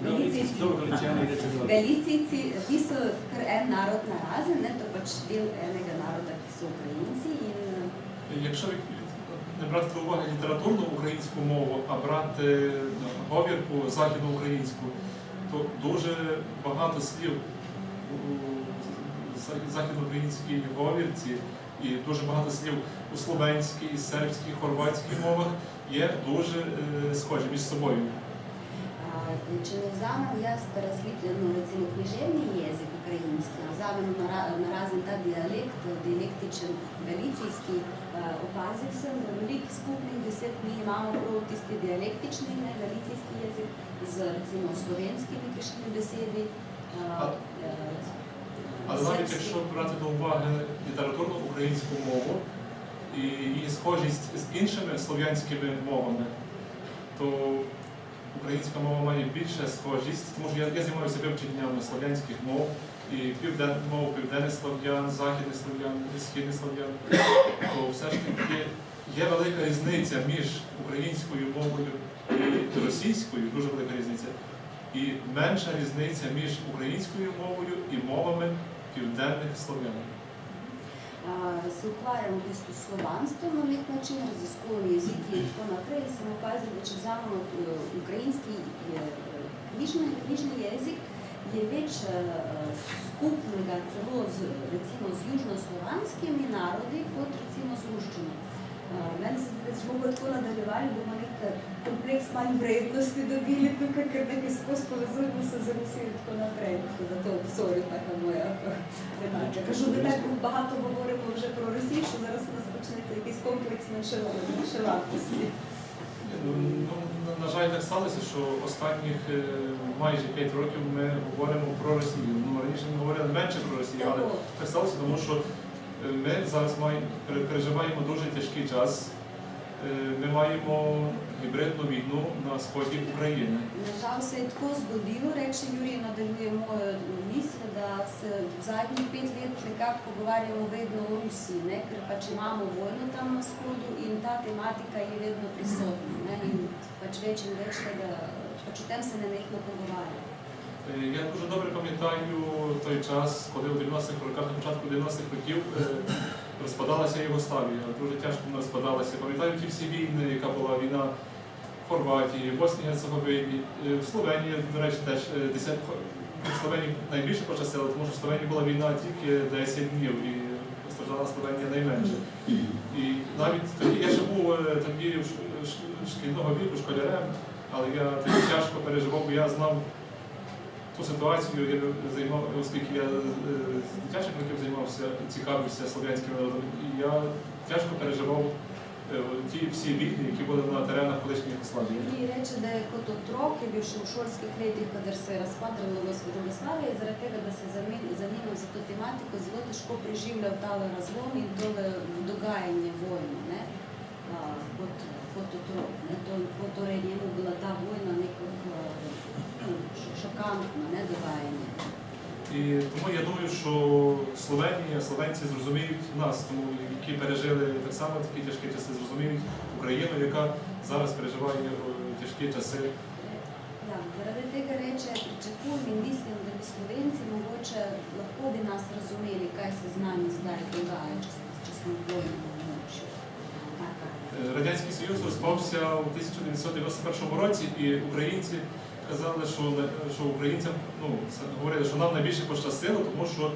Галиціяни. Галіційці niso kar en narod narazen, ne, to pač del enega naroda, ki so Українці. Якщо не брати до уваги літературну українську мову, а брати говірку західноукраїнську, то дуже багато слів у західноукраїнській говірці і дуже багато слів у словенській, сербській, хорватській мовах є дуже схожі між собою. Чи не взамем я старослідлену recimo книжевний язик український, а взамем наразен та діалектичен галіційський, опазив съм велик спутник десет ми имamo prav tisti dialektični галіційський язик з recimo словенськими кишними беседи. Але навіть якщо брати до уваги літературну українську мову і її схожість з іншими слов'янськими мовами, то українська мова має більше схожість, тому що я займаюся вивченням слов'янських мов, і мов південних слов'ян, західних слов'ян, східних слов'ян, то все ж таки є велика різниця між українською мовою і російською, дуже велика різниця, і менша різниця між українською мовою і мовами південних слов'ян. Се ukvarjamo v bistvu s slovanstvom na nek način, raziskujemo jeziki in tako naprej. Sem opazila, da če vzamemo ukrajinski knjižni jezik, je več skupnega celo recimo z južnoslovanskimi narodi kot recimo s ruščino. Meni se zdi, da če bomo tako nadaljevali, bomo nek kompleks manj vrednosti dobili tukaj, ker nekaj skozi povezujemo se z Rusijo in tako naprej. Tako da to sorry, така моя ремарка. Кажу, ми так багато говоримо вже про Росію, що зараз у нас почнеться якийсь комплекс меншовартості. На жаль, так сталося, що останніх майже 5 років ми говоримо про Росію. Раніше ми говорили менше про Росію, але так сталося, тому що ми зараз переживаємо дуже тяжкий час. ми маємо гібридну війну на сході України. Žal se je tako zgodilo, reče Jurij, nadaljuje mojo misel, da se zadnjih 5 let nekako pogovarjamo vedno o Rusiji, ne? Ker pač imamo vojno tam na shodu in ta tematika je vedno prisotna. Ne? In pač več in več tega, pač o tem se nenehno pogovarja. Я дуже добре пам'ятаю той час, коли у 90-х роках, на початку 90-х років розпадалася Єгославія. Дуже тяжко вона розпадалася. Пам'ятаю ті всі війни, яка була війна в Хорватії, в Боснії, Герцеговині, в Словенії, до речі, теж в Словенії найбільше почастило, тому що в Словенії була війна тільки 10 днів і постраждала Словенія найменше. І навіть тоді, я ще був тоді шкільного віку, школярем, але я тоді тяжко переживав, бо я знав ту ситуацію, оскільки я з дитячих років займався, цікавився слов'янським народом, і я тяжко переживав ті всі війни, які були на теренах колишньої Югославії. Юрій рече, da je kot otrok, je bil še v šolskih letih, kadar se je razpadala Jugoslavija, in zaradi tega, da se zanimal za to tematiko, zelo težko preživljal tale razlom in tole dogajanje vojno, ne, kot otrok. Ne. Torej njemu bila ta vojna nekako šokantno, ne, dogajanje. І тому я думаю, що Словенія, словенці зрозуміють нас, тому які пережили так само такі тяжкі часи, зрозуміють Україну, яка зараз переживає тяжкі часи. Ja, zaradi tega reče, pričakujem in mislim, da bi Slovenci mogoče lahko bi nas razumeli, kaj se z nami zdaj dogaja, če smo v vojnem območju. Радянський Союз розпався у 1991 році, і українці казали, що українцям, говорили, що нам найбільше пощастило, тому що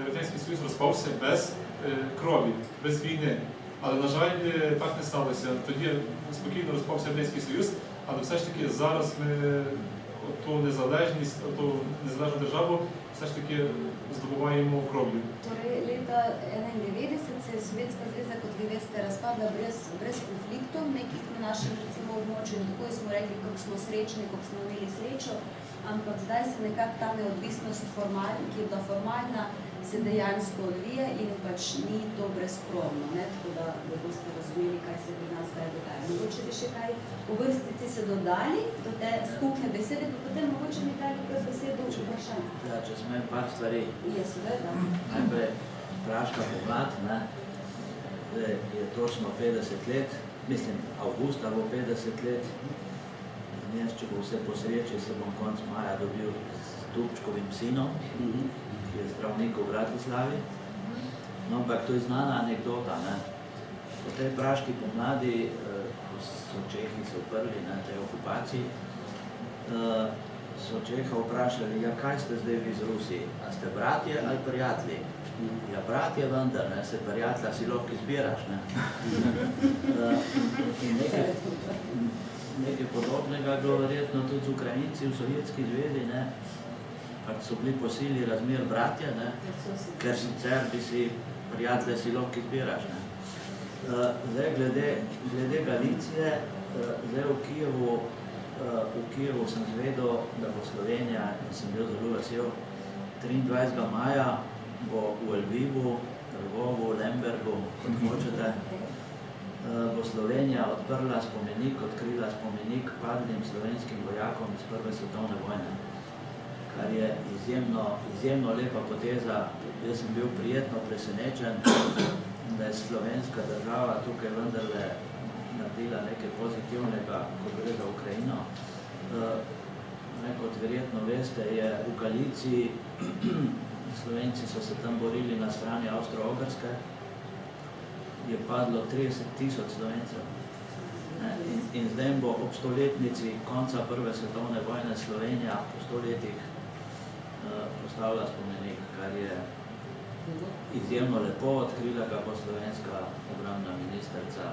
Радянський Союз розпався без крові, без війни. Але, на жаль, так не сталося. Тоді спокійно розпався Радянський Союз, але все ж таки зараз ми ту незалежність, ту незалежну державу все ж таки здобуваємо кров'ю. Torej, leta 1991 se je Sovjetska zveza, kot vi veste, razpadla brez konfliktov nekih na našem recimo območju in takoj smo rekli, kako smo srečni, kako smo imeli srečo, ampak zdaj se nekako ta neodvisnost, ki je bila formalna, se dejansko odvija in pač ni to brezkrovno, ne? Tako da boste razumeli, kaj se pri nas zdaj dogaja. Mogoče bi še kaj v vrstici se dodali do te skupne besede, pa potem mogoče mi dali kar besedo v vprašanje. Ja, če smem par stvari. Je seveda. Najprej praška pomlad, ne, je točno 50 let, mislim, avgusta bo 50 let. Jaz, če bo vse po sreči, se bom konc maja dobil s Dubčkovim sinom, ki je zdravnik v Bratislavi. No, ampak to je znana anekdota, ne. Po tej praški pomladi, ko so Čehi se uprli na tej okupaciji, so Čeha vprašali, ja, kaj ste zdaj vi z Rusiji? A ste bratje ali prijatelji? Ja, bratje vendar, ne, se prijatelja si lahko izbiraš, ne. Nekaj podobnega bilo verjetno tudi Ukrajinci v Sovjetski zvezi, ne, pač so bili po sili razmer bratja, ne, ker sicer bi si prijatelje si lahko izbiraš, ne. Zdaj, glede Galicije, zdaj v Kijevu sem zvedel, da bo Slovenija, in sem bil zelo vesel, 23. maja bo v Lvivu, Lvovu, Lembergu, kot hočete, bo Slovenija odprla spomenik, odkrila spomenik padlim slovenskim vojakom iz Prve svetovne vojne, kar je izjemno lepa poteza. Jaz sem bil prijetno presenečen, da je slovenska država tukaj vendarle naredila nekaj pozitivnega, ko gre za Ukrajino. Kot verjetno veste, je v Galiciji, Slovenci so se tam borili na strani Avstro-Ogrske, je padlo 30.000 Slovencev. In zdaj bo ob 100-letnici konca Prve svetovne vojne Slovenija po 100 letih postavila spomenik, kar je izjemno lepo, odkrila ga bo slovenska obrambna ministrica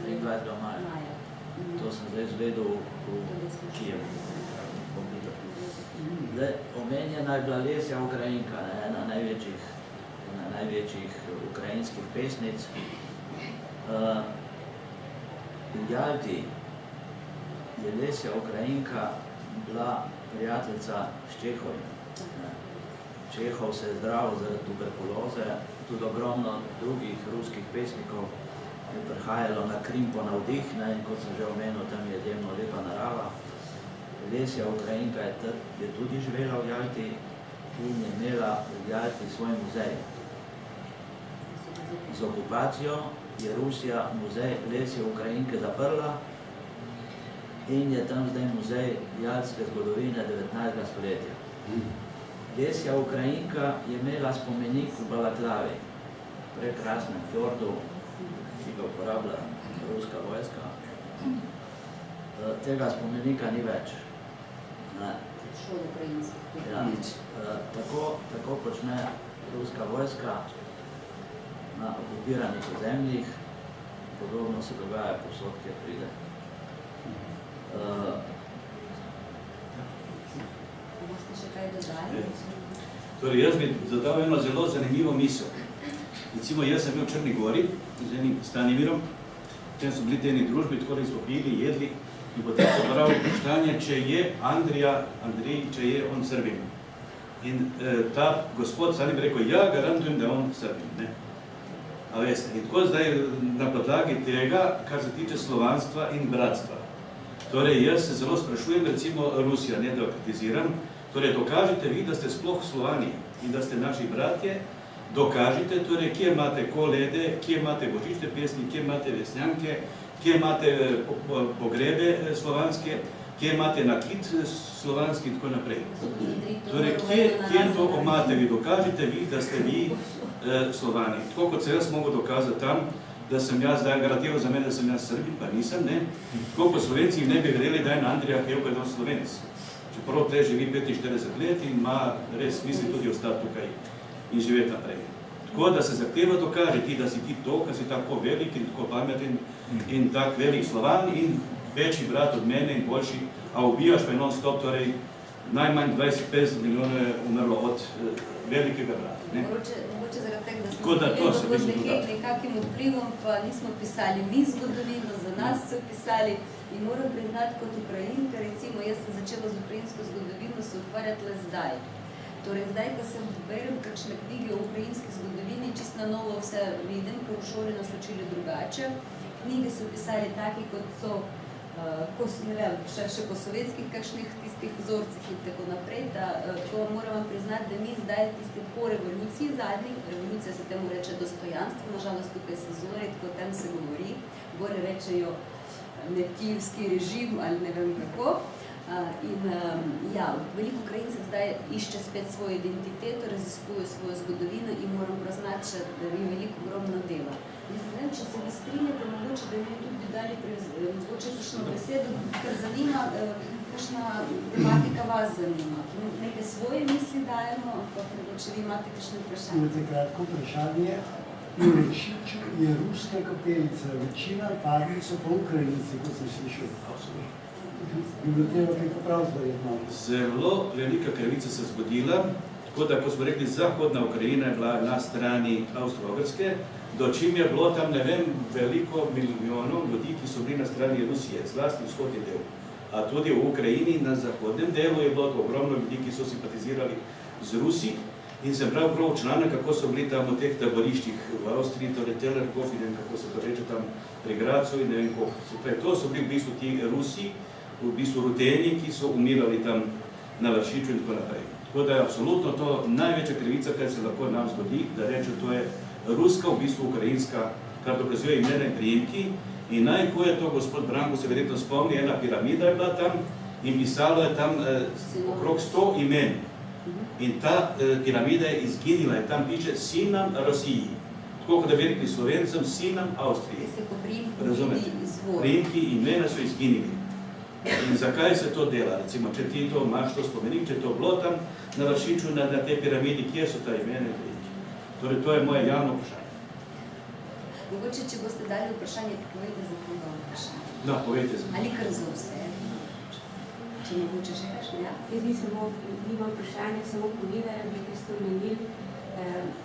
23. maja. To sem zdaj izvedel v Kijevu. Omenjena je bila Lesja Ukrajinka, ena največjih ukrajinskih pesnic. V Jalti je Lesja Ukrajinka bila prijateljica s Čehovim. Čehov se je zdravil zaradi tuberkuloze, tudi ogromno drugih ruskih pesnikov je prihajalo na Krim po navdih, ne, in kot sem že omenil, tam je izjemno lepa narava. Lesja Ukrajinka je tudi živela v Jalti in je imela v Jalti svoj muzej. Z okupacijo je Rusija muzej Lesje Ukrajinke zaprla in je tam zdaj muzej jaltske zgodovine 19. stoletja. Lesja Ukrajinka je imela spomenik v Balaklavi, prekrasnem fjordu, ki ga uporablja ruska vojska. Tega spomenika ni več. Šol ukrajinski. Ja, tako počne ruska vojska na okupiranih ozemljih, podobno se dogaja povsod, kjer pride. Boste še kaj dodali? Torej, jaz bi dodal eno zelo zanimivo misel. Recimo, jaz sem bil v Črni Gori z enim Stanimirom, potem so bili teni družbi, tako da smo pili, jedli in potem so prav vprašanje, če je Andrej, če je on Srbin. In ta gospod Stanimir rekel, ja, garantujem, da je on Srbin. Ne? A veste, in tako zdaj na podlagi tega, kar se tiče slovanstva in bratstva. Torej, jaz se zelo sprašujem, recimo Rusija, ne da jo kritiziram, torej, dokažite vi, da ste sploh Slovani in da ste naši bratje, dokažite, torej, kje imate kolede, kje imate božične pesmi, kje imate vesnjanke, kje imate pogrebe slovanske, kje imate nakit slovanski in tako naprej. Torej, kje to imate vi, dokažite vi, da ste vi Slovani. Tako kot se jaz mogu dokazati tam, da sem jaz zdaj garantiral za mene, da sem jaz Srbin, pa nisem, ne. Tako po Slovenci ne bi verjeli, da je na Andrija Hevko je Slovenc. Čeprav tle živi 45 let in ima res misli tudi ostati tukaj in živeti naprej. Tako da se zahteva dokaže ti, da si ti to, ker si tako velik in tako pameten in tak velik Slovan in večji brat od mene in boljši, a ubijaš me non-stop, torej najmanj 20-50 milijonov je umrlo od velikega brata. Mogoče zaradi tega, da smo pod nekakvim vplivom, pa nismo pisali mi zgodovino, za nas so pisali in moram priznati kot Ukrajinka, recimo jaz sem začela z ukrajinsko zgodovino se ukvarjati le zdaj. Torej zdaj, ko sem berem kakšne knjige o ukrajinski zgodovini, čisto na novo vse vidim, ker v šoli nas učili drugače. Knjige so pisali taki, kot so ne vem, še po sovjetskih kakšnih tistih vzorcih in tako naprej. Tako moram vam priznati, da mi zdaj tiste po revoluciji zadnjih, revolucija se temu reče dostojanstvo, nažalost tukaj se zore, tako tam se govori, gore rečejo nekijevski režim ali ne vem kako. Veliko Ukrajincev zdaj išče spet svojo identiteto, raziskuje svojo zgodovino in moram priznati, da je veliko ogromno dela. Mislim, če se vi strinjate, mogoče da mi tudi dali mogoče kakšno besedo, ker zanima, kakšna tematika vas zanima. Neke svoje misli dajemo, ampak mogoče vi imate kakšne vprašanje. Imate kratko vprašanje. Jurečič je ruska kapelica, večina parnih so pa Ukrajinci, kot sem slišal. Zelo velika krivica se zgodila, tako da, ko smo rekli, zahodna Ukrajina je bila na strani Avstro-Ogrske, dočim je bilo tam, ne vem, veliko milijonov ljudi, ki so bili na strani Rusije, zlasti vzhodni del. A tudi v Ukrajini na zahodnem delu je bilo ogromno ljudi, ki so simpatizirali z Rusi in sem prav članek, kako so bili tam v teh taboriščih v Avstriji, torej Tellerhof in kako se to reče tam pri Gracu in ne vem koliko. To so bili v bistvu ti Rusi, v bistvu Ruteni, ki so umirali tam na Vršiču in tako naprej. Tako da je absolutno to največja krivica, kar se lahko nam zgodi, da reče, to je ruska, v bistvu ukrajinska, kar dokazuje imena in priimki. In najhuje to, gospod Branko se verjetno spomni, ena piramida je bila tam in pisalo je tam okrog 100 imen. In ta piramida je izginila in tam piše Sinam Rosiji. Tako kot da bi rekli Slovencem, Sinam Avstriji. Razumete? Priimki imena so izginili. In zakaj se to dela? Recimo, če ti to imaš to spomenik, če to bilo tam na Vršiču, na tej piramidi, kje so ta imena in priimki? Torej, to je moje javno vprašanje. Mogoče, če boste dali vprašanje, povejte za koga vprašanje. Da, povejte za. Ali kar za vse. Če mogoče še kakšno, ja? Jaz nimam vprašanje, samo povedala bi, ker ste omenili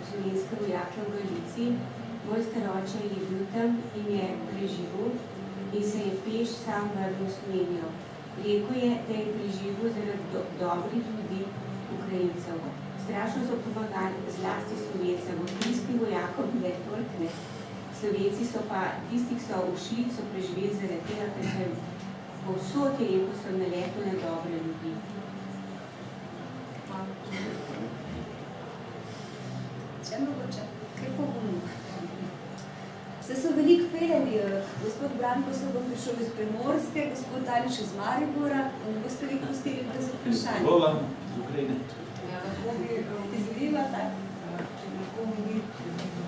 slovenske vojake v Galici. Moj staroče je bil tam in je preživel in se je peš sam vrnil v Slovenijo. Rekel je, da je preživel zaradi dobrih ljudi Ukrajincev. Strašno so pomagali zlasti Slovencem, avstrijskim vojakom, ne toliko ne. Slovenci so pa, tisti, ki so ušli, so preživeli zaradi tega, ker se povsod je rekel, so naletele dobre ljudi. Če mogoče, kaj pogumno. Vse so veliko peleli, gospod Branko so bom prišel iz Primorske, gospod Ališ iz Maribora, in boste vi pustili brez vprašanja. Hvala, z Ukrajine. Lahko bi Izvedela, tak? če lahko mi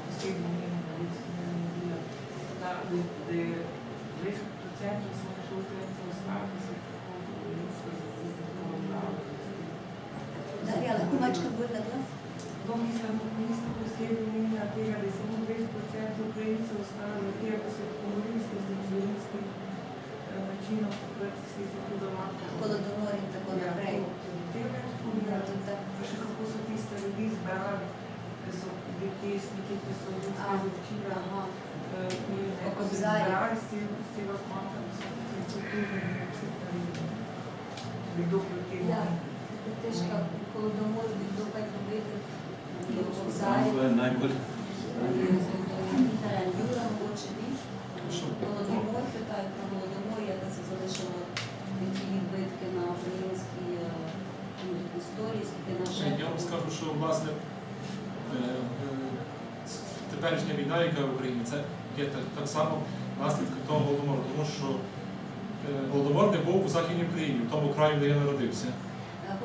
posebno da je 20% samo šoltenca ostalo, da se tako Darja, lahko mačka bolj na glas? bom nisem posebno menila tega, da je samo 20% Ukrajincev ostalo, da tega, da se komunisti z zgodovinski večino takrat si tako doma. Holodomor in tako naprej. Tega pa še kako so tiste ljudi zbrali, da so bili pesniki, ki so ljudska večina zbrali s tega konca, da so kulturni in vse kdo proti Ja, težka holodomor, bi kdo kaj povedal. To je najbolj. Jura mogoče ni. Holodomor, holodomor je, da se zadešamo neki bitke na ukrajinski історії, Я вам скажу, що власне теперішня війна, яка в Україні, це є так само наслідком того Голодомору, тому що Голодомор не був у Західній Україні, в тому краї, де я народився.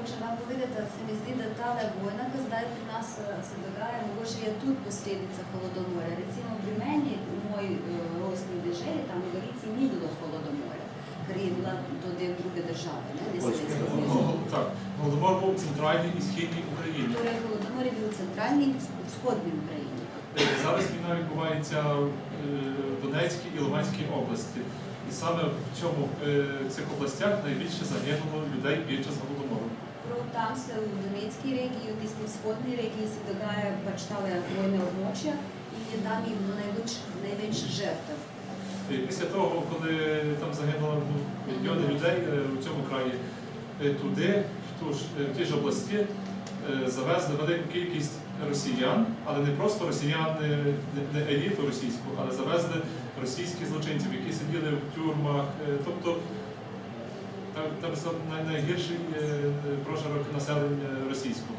Хочу вам povedati, da se mi zdi, da tale vojna, ki zdaj pri nas se dogaja, mogoče je tudi posledica holodomora. Recimo pri meni, v moji rojstni deželi, tam v Gorici, ni bilo holodomora, ker je bila to del druge države, ne Sovjetske zveze. Так, Голодомор був в центральній і східній Україні. Torej, holodomor je bil v centralni in vzhodni Ukrajini. Зараз війна відбувається в Донецькій і Луганській області. І саме в цих областях найбільше загинуло людей під час Голодомору. Prav tam se v Donetski regiji, v tisti vzhodni regiji se dogaja pač tale vojne območja in je tam je bilo največ žrtev. І після того, коли там загинуло мільйони людей у цьому краї, туди, в ті ж області, завезли велику кількість росіян, але не просто росіян, не еліту російську, але завезли російських злочинців, які сиділи в тюрмах. Тобто там найгірший прошарок населення російського.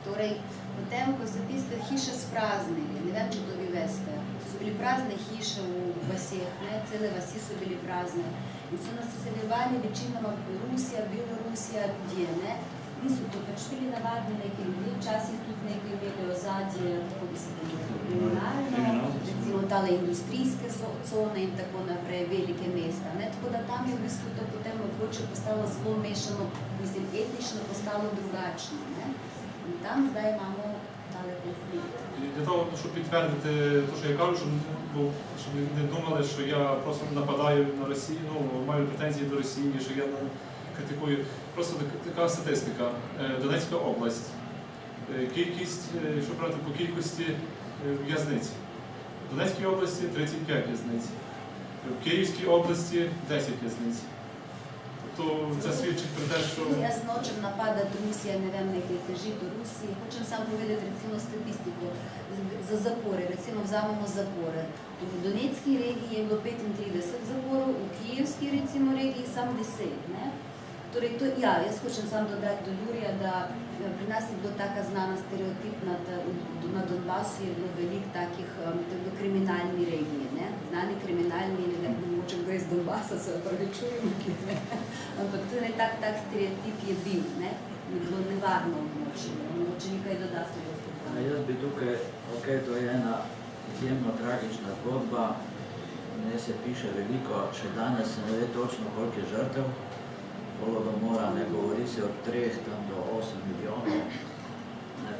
Torej, potem, ko so tiste hiše spraznili, ne vem, če to vi veste, so bili prazne hiše v vaseh, ne, cele vasi so bili prazne in so nas zaseljevali večinoma Rusija, Belorusija, ljudje, ne, niso to pač bili navadni neki ljudje, včasih tudi nekaj imeli ozadje, tako bi se kriminalno, recimo tale industrijske cone in tako naprej, velike mesta, ne, tako da tam je v bistvu to potem mogoče postalo zelo mešano, mislim, etnično postalo drugačno, ne. І там здає мамо дали конфлікт. І для того, щоб підтвердити те, що я кажу, щоб не думали, що я просто нападаю на Росію, маю претензії до Росії, що я критикую. Просто така статистика. Донецька область. Кількість, якщо брати по кількості в'язниць. В Донецькій області 35 в'язниць. В Київській області 10 в'язниць. Тобто це свідчить про те, що... Jaz nočem napadati Rusije, ne vem, nekaj težiti v Rusiji. Hočem samo povedati recimo statistiko za zapore. Recimo vzamemo zapore. V Donetski regiji je bilo 35 zaporov, v Kijevski recimo regiji samo 10. Ne? Torej, to, ja, jaz hočem samo dodati do Jurija, da pri nas je bilo taka znana stereotipna, da na Donbasu je bilo veliko takih, to je bilo kriminalni regiji, ne? Znani kriminalni, ne vem, mogoče kdo iz Donbasa se opravičujem, ampak to je tak stereotip je bil, ne? Je bilo nevarno območje, mogoče nekaj dodati. Jaz bi tukaj, to je ena izjemno tragična zgodba, ne se piše veliko, še danes se ne ve točno, koliko je žrtev Holodomora, ne govori se od 3 do 8 milijonov,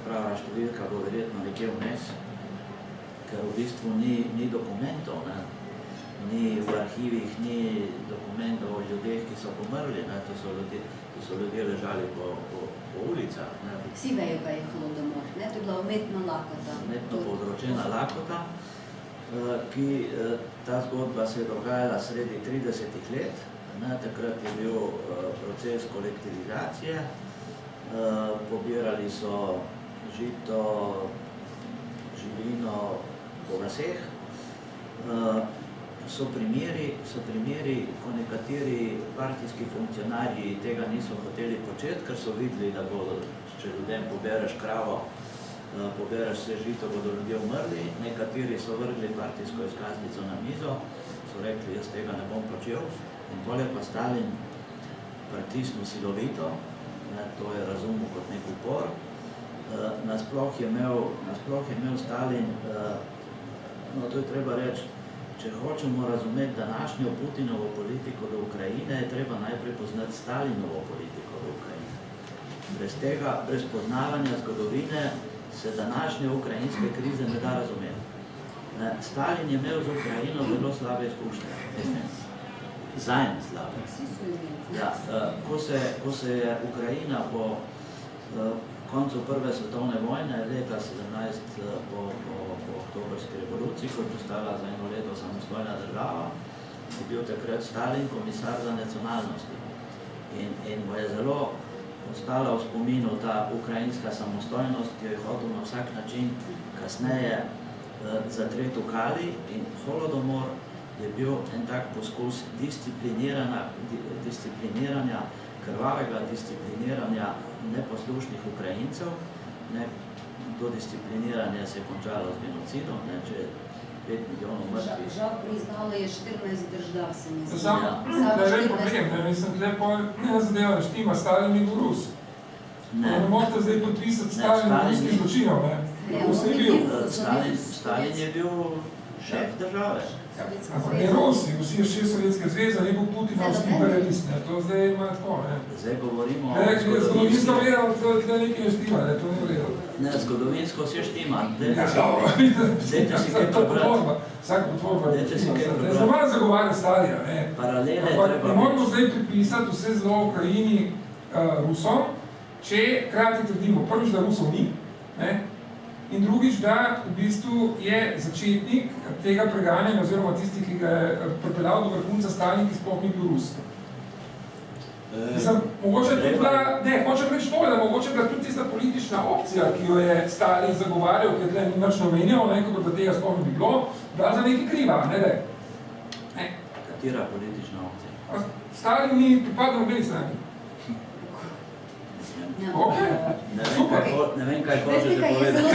prava številka bo verjetno nekje vmes, ker v bistvu ni dokumentov, ne? Ni v arhivih, ni dokumentov o ljudeh, ki so pomrli, ne? To so ljudje ležali po ulicah. Ne? Vsi vejo, kaj je holodomor, ne? To je bila umetna lakota. Umetno povzročena lakota, ki ta zgodba se je dogajala sredi 30 let. Takrat je bil proces kolektivizacije, pobirali so žito, živino po vaseh so primeri, ko nekateri partijski funkcionarji tega niso hoteli početi, ker so videli, da bo, če ljudem pobereš kravo, pobereš vse žito, bodo ljudje umrli. Nekateri so vrgli partijsko izkaznico na mizo, so rekli, jaz tega ne bom počel. In pol je pa Stalin pritisnil silovito, to je razumel kot nek upor. Nasploh je imel Stalin, no to je treba reči, če hočemo razumeti današnjo Putinovo politiko do Ukrajine, je treba najprej poznati Stalinovo politiko do Ukrajine. Brez tega, brez poznavanja zgodovine, se današnje ukrajinske krize ne da razumeti. Stalin je imel z Ukrajino zelo slabe izkušnje. Zanj slabe. Ja, ko se je Ukrajina po koncu Prve svetovne vojne, leta 17 po oktobrski revoluciji, ko je postala za eno leto samostojna država, je bil takrat Stalin komisar za nacionalnosti. In mu je zelo ostala v spominu ta ukrajinska samostojnost, ki jo je hotel na vsak način kasneje zatreti v kali, in holodomor je bil en tak poskus discipliniranja, krvavega discipliniranja neposlušnih Ukrajincev. To discipliniranje se je končalo z genocidom, če je 5 milijonov mrtvih. Žal priznalo je 14 držav, se mi zdi. Samo problem, mislim, ne zadeva ne štima, Stalin je bil Rus. Ne morate zdaj podpisati Stalin ruskih zločinov, ne? Rus je bil. Stalin je bil šef države. Ampak ne Rusi, vsi šef Sovjetske zveze, ne bil Putinovski imperialist, ne? To zdaj ima tako, ne? Zdaj govorimo o zgodovinsko gledamo, to nekaj ne štima, ne? To ne vredo. Ne, zgodovinsko vse štima. Ja, dobro, dajte si kaj prebrati. Vsaka potvorba. Dajte si kaj prebrati. Ne znam malo zagovarjati Stalina, ne? Paralele treba. Ne moramo zdaj pripisati vse zlo v Ukrajini Rusom, če krati trdimo prvič, da Rusov ni, ne? In drugič, da v bistvu je začetnik tega preganjanja oziroma tisti, ki ga je pripeljal do vrhunca Stalin, ki sploh ni bil Rus. Mogoče tudi bila, hočem reči to, da mogoče bila tudi tista politična opcija, ki jo je Stalin zagovarjal, ki je tle ni nič omenjal, kot da tega sploh ne bi bilo, bila za nekaj kriva, ne da? Katera politična opcija? Stalin ni pripadal nobeni stranki. Ne vem, kaj hočete povedati.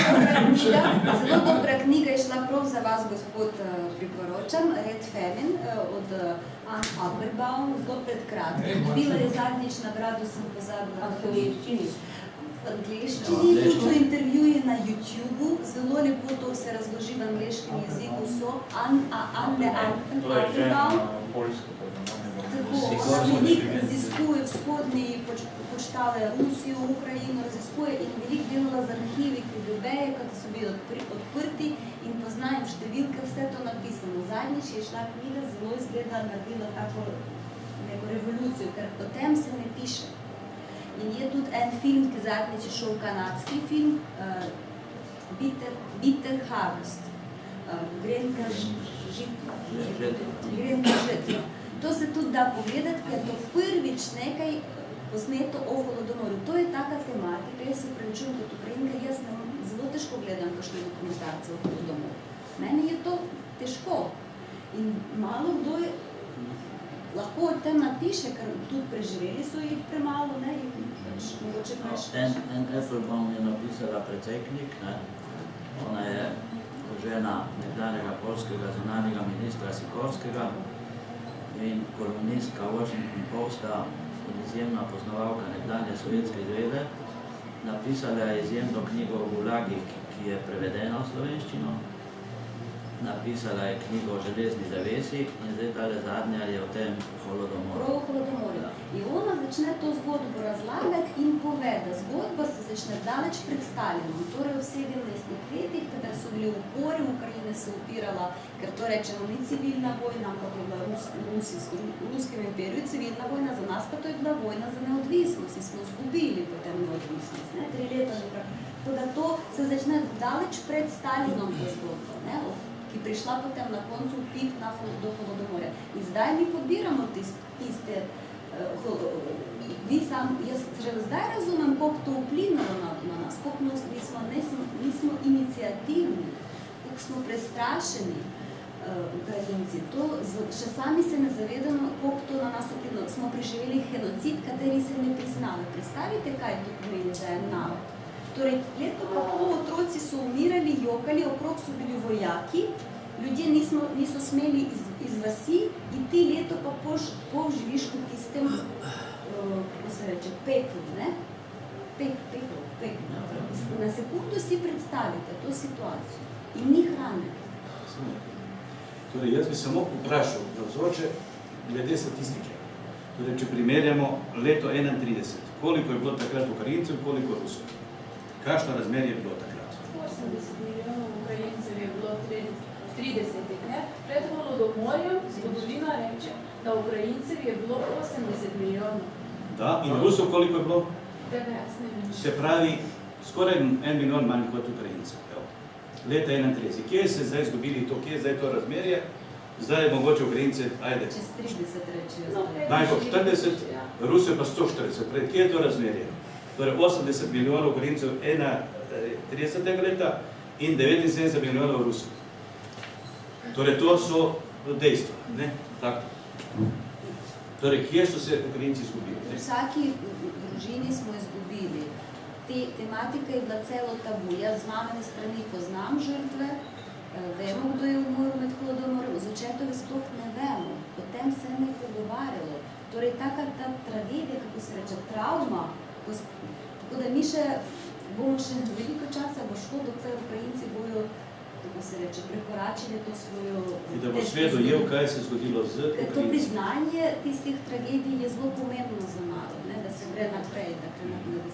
Zelo dobra knjiga je šla prav za vas, gospod, priporočam, Red Famine od Anne Applebaum, zelo pred kratkim. Dobila je zadnjič nagrado, sem pozabila. V angleščini. V angleščini, tudi so intervjuji na YouTubeu, zelo lepo to se razloži v angleškem jeziku, so Anne Applebaum. Tako, veliko raziskuje vzhodni počtale Rusijo, Ukrajino, raziskuje in veliko delala z arhivi KGB-je, kot so bili odprti in poznajem številke, vse to napisano. Zadnjič je šla knjiga, zelo izgleda, naredila tako neko revolucijo, ker o tem se ne piše. In je tudi en film, ki zadnjič je šel kanadski film, Bitter Harvest, Grenka žetva. To se tudi da povedati, ker je to prvič nekaj posneto o holodomorju. To je taka tematika, jaz se prevečujem kot Ukrajinka, jaz zelo težko gledam kakšne dokumentarce o holodomorju. Meni je to težko. In malo kdo je lahko o tem napiše, ker tudi preživeli so jih premalo, ne? Mogoče preč. En Applebaum je napisala precej knjig, ne? Ona je žena nekdanjega poljskega zunanjega ministra Sikorskega in kolonistka Washington Posta in izjemna poznavalka nekdanje Sovjetske zveze. Napisala je izjemno knjigo o Gulagih, ki je prevedena v slovenščino. Napisala je knjigo o železni zavesi in zdaj tale zadnja je o tem holodomoru. Prav o holodomorju. In ona začne to zgodbo razlagati in poveda. Zgodba se začne daleč pred Stalinom, torej v 70 letih, kadar so bili upori, Ukrajine se upirala, ker to rečemo ni civilna vojna, ampak je bila Ruskem imperiju civilna vojna, za nas pa to je bila vojna za neodvisnost in smo izgubili potem neodvisnost, 3 leta nekaj. Toda to se začne daleč pred Stalinom to zgodbo, ki prišla potem na koncu pik do holodomorja. In zdaj mi pobiramo tiste, jaz že zdaj razumem, koliko to vplivalo na nas, koliko nismo inicijativni, koliko smo prestrašeni Ukrajinci. Ukrajinci. To še sami se ne zavedamo, koliko to na nas vplivalo. Smo preživeli genocid, kateri se ne priznali. Predstavite, kaj to pomeni za en narod. Torej, leto pa pol otroci so umirali, jokali, okrog so bili vojaki, ljudje niso smeli iz vasi in ti leto pa pol živiš v tistem, kako se reče, peklu, ne? Peklu. Na sekundu si predstavite to situacijo in ni hrane. Torej, jaz bi samo vprašal, navzoče, glede statistike. Torej, če primerjamo leto 31, koliko je bilo takrat Ukrajincev, koliko Rusov? Kakšno razmerje je bilo takrat? 80 milijonov Ukrajincev je bilo 30, ne? Pred Holodomorjem zgodovina reče, da Ukrajincev je bilo 80 milijonov. Da, in Rusov koliko je bilo? Tega jaz ne vem. Se pravi, skoraj 1 milijon manj kot Ukrajincev. Leta 31. Kje se zdaj izgubili to, kje je zdaj to razmerje? Zdaj je mogoče Ukrajince, ajde. Čez 30 rečijo. Naj po 40, Rusijo pa 140. Pred kje je to razmerje? Torej 80 milijonov Ukrajincev 31. leta in 79 milijonov Rusov. Torej to so dejstva, ne? Tako. Torej, kje so se Ukrajinci izgubili? V vsaki družini smo izgubili. Tematika je bila celo tabu. Jaz z mamine strani poznam žrtve, vemo, kdo je umrl med Holodomorjem, z očetovi sploh ne vemo. O tem se ne je pogovarjalo. Torej, ta tragedija, kako se reče, travma, tako da mi bomo še veliko časa bo šlo, dokler Ukrajinci bojo, kako se reče, prekoračili to svojo... In da bo svet dojel, kaj se je zgodilo z Ukrajinci. To priznanje tistih tragedij je zelo pomembno za narod, da se gre naprej, da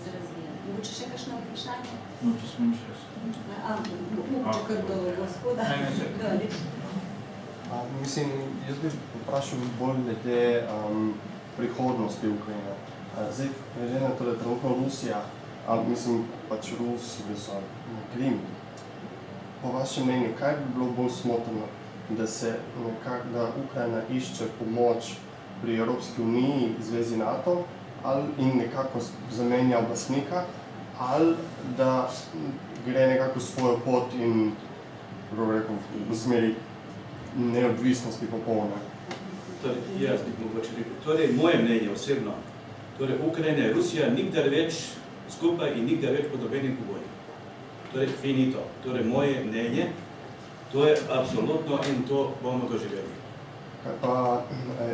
se razvija. Mogoče še kakšno vprašanje? No, če smem še. Mogoče kar do gospoda. Mislim, jaz bi vprašal bolj glede prihodnosti Ukrajine. Zdaj, glede na to, da je trenutno Rusija, mislim pač Rusi, da so Krim. Po vašem mnenju, kaj bi bilo bolj smotrno, da Ukrajina išče pomoč pri Evropski uniji, Zvezi NATO, in nekako zamenja oblastnika, ali da gre nekako svojo pot in v smeri neodvisnosti popolne. Torej, jaz bi mogoče rekel. Torej, moje mnenje osebno, torej Ukrajina in Rusija nikdar več skupaj in nikdar več pod nobenim pogojem. Torej, finito. Torej, moje mnenje, to je absolutno in to bomo doživeli. Kaj pa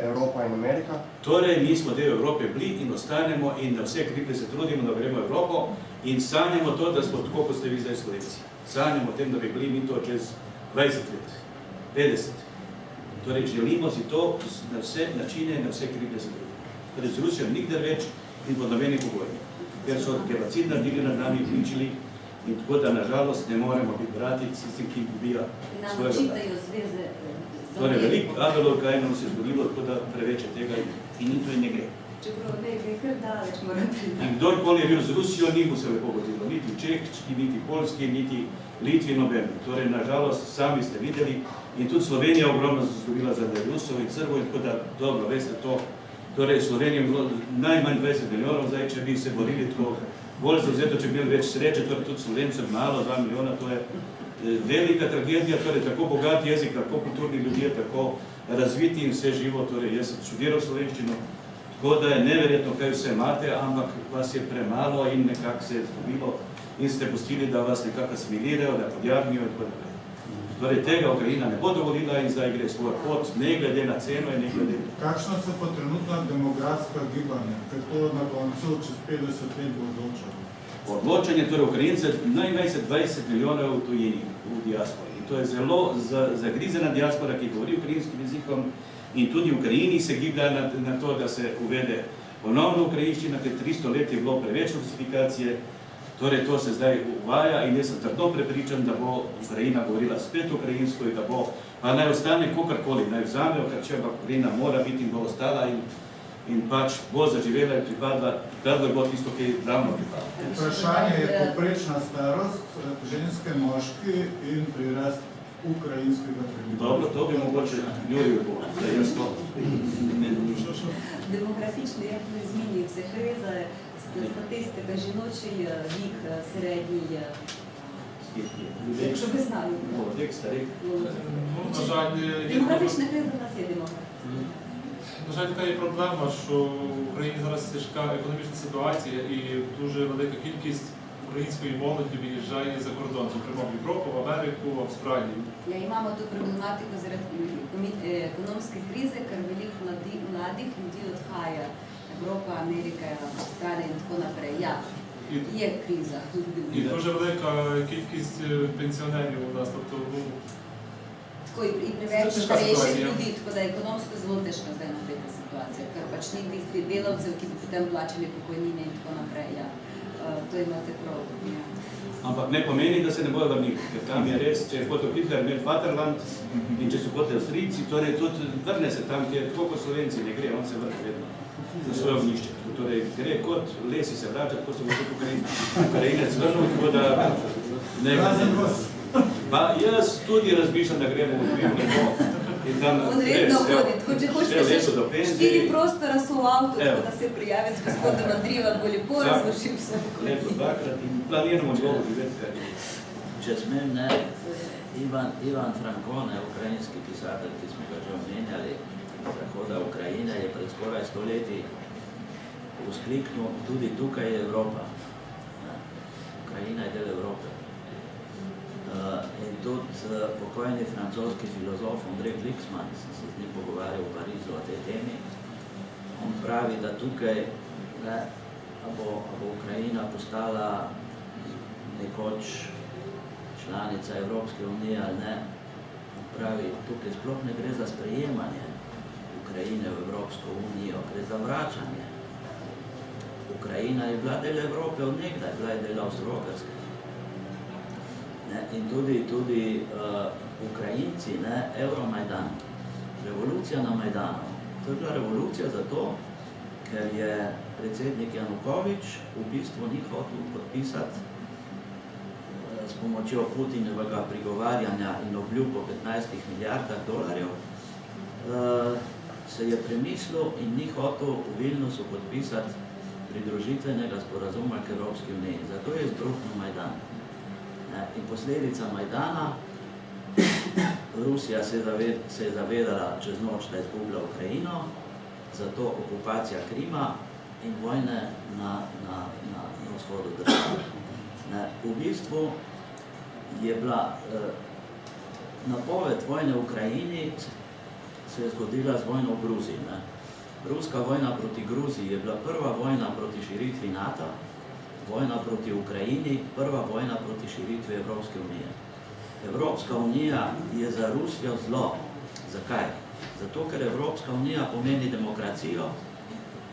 Evropa in Amerika? Torej, mi smo del Evrope bili in ostanemo in na vse kriplje se trudimo, da gremo v Evropo in sanjamo to, da smo tako, kot ste vi zdaj Slovenci. Sanjamo o tem, da bi bili mi to čez 20 let, 50. Torej, želimo si to na vse načine, na vse kriplje se trudimo. Torej, z Rusijo nikdar več in pod nobenim pogojem. Ker so genocid naredili nad nami, pričili in tako, da nažalost ne moremo biti brati s tistim, ki ubija svojega brata. Torej, veliko Abelov, kaj nam se je zgodilo, tako da preveč je tega in to in ne gre. Čeprav ne gre kar daleč, moram priti. In kdorkoli je bil z Rusijo, ni mu se lepo godilo. Niti Češki, niti Poljski, niti Litvi, noben. Torej, nažalost, sami ste videli in tudi Slovenija ogromno se zgodila zaradi Rusov in Srbov in tako da, dobro, veste to. Torej, Slovenija je bilo najmanj 20 milijonov, zdaj, če bi se borili tako bolj zavzeto, če bi imeli več sreče, torej tudi Slovencev malo, 2 milijona, to je velika tragedija, torej tako bogat jezik, tako kulturni ljudje, tako razviti in vse živo, torej jaz sem študiral slovenščino, tako da je neverjetno, kaj vse imate, ampak vas je premalo in nekako se je zgubilo in ste pustili, da vas nekako asimilirajo, da podjarnijo in tako naprej. Torej tega Ukrajina ne bo dovolila in zdaj gre svoj pot, ne glede na ceno in ne glede na... Kakšna so pa trenutna demografska gibanja, ker to na koncu čez 50 let bo odločalo? Odločanje, torej Ukrajince, najmanj se 20 milijonov v tujini, v diaspori. In to je zelo zagrizena diaspora, ki govori ukrajinskim jezikom in tudi v Ukrajini se giblja na to, da se uvede ponovno ukrajinščina, ker 300 let je bilo preveč rusifikacije, torej to se zdaj uvaja in jaz sem trdno prepričan, da bo Ukrajina govorila spet ukrajinsko in da bo, pa naj ostane kogarkoli, naj vzamejo, ker če pa Ukrajina mora biti in bo ostala in pač bo zaživela in pripadla bo tisto, ki je ravno pripadla. Vprašanje je poprečna starost ženske, moški in prirast ukrajinskega prebivalstva. Dobro, to bi mogoče Jurij odgovoril, da jaz to. Демографічний, як ви змінюється криза, статистика, жіночий вік середній Якщо ви знали. Молодик, старик. Ну, на жаль, Демографічна криза у нас є демографія. на жаль, така є проблема, що в Україні зараз тяжка економічна ситуація і дуже велика кількість української молоді виїжджає за кордон, зокрема в Європу, в Америку, в Австралію. Ja imamo tu problematiko zaradi ekonomske krize, ker veliko mladih ljudi odhaja. Evropa, Amerika, Avstralija in tako naprej. Ja, є криза. І дуже велика кількість пенсіонерів у нас, тобто, ну, І preveč starejših ljudi, tako da ekonomsko zelo težko zdaj napredna situacija, ker pač ni tistih delavcev, ki bi potem plačali pokojnine in tako naprej. Ja. To imate prav. Ja. Ampak ne pomeni, da se ne bojo vrnili, ker tam je res, če je hotel Hitler imeti Vaterland in če so hoteli Avstrijci, torej tudi vrne se tam, kjer tako kot Slovenci ne gre, on se vrne vedno na svoje ognjišče. Torej gre kot lesi se vrača, tako se bo tudi Ukrajinec vrnil, tako da ne gre. Pa jaz tudi razmišljam, da gremo v nebo in tam On redno hodi, tako če hočete še leto do penzije. 4 prostora so v avtu, tako da se prijavi z gospodom Andrijem, bo lepo razložil vse. Leto dvakrat in planiramo dolgo živeti, kar je. Če smem, ne, Ivan Frankone, ukrajinski pisatelj, ki smo ga že omenjali, zahoda Ukrajine, je pred skoraj 100 leti vzkliknil, tudi tukaj je Evropa. Ukrajina je del Evrope. In tudi pokojni francoski filozof Andrej Glixman, sem se z njim pogovarjal v Parizu o tej temi, on pravi, da tukaj bo Ukrajina postala nekoč članica Evropske unije ali ne, pravi, tukaj sploh ne gre za sprejemanje Ukrajine v Evropsko unijo, gre za vračanje. Ukrajina je bila del Evrope od nekdaj, bila je del Avstro-Ogrske. In tudi Ukrajinci, Euromajdan, revolucija na Majdanu. To je bila revolucija zato, ker je predsednik Janukovič v bistvu ni hotel podpisati s pomočjo Putinjevega prigovarjanja in obljub o 15 milijardah dolarjev, se je premislil in ni hotel v Vilnusu podpisati pridružitvenega sporazuma k Evropski uniji. Zato je izbruhnil Majdan. In posledica Majdana, Rusija se je zavedala čez noč, da izgublja Ukrajino, zato okupacija Krima in vojne na vzhodu države. V bistvu je bila napoved vojne v Ukrajini, se je zgodila z vojno v Gruziji. Ruska vojna proti Gruziji je bila prva vojna proti širitvi NATO, vojna proti Ukrajini, prva vojna proti širitvi Evropske unije. Evropska unija je za Rusijo zlo. Zakaj? Zato, ker Evropska unija pomeni demokracijo,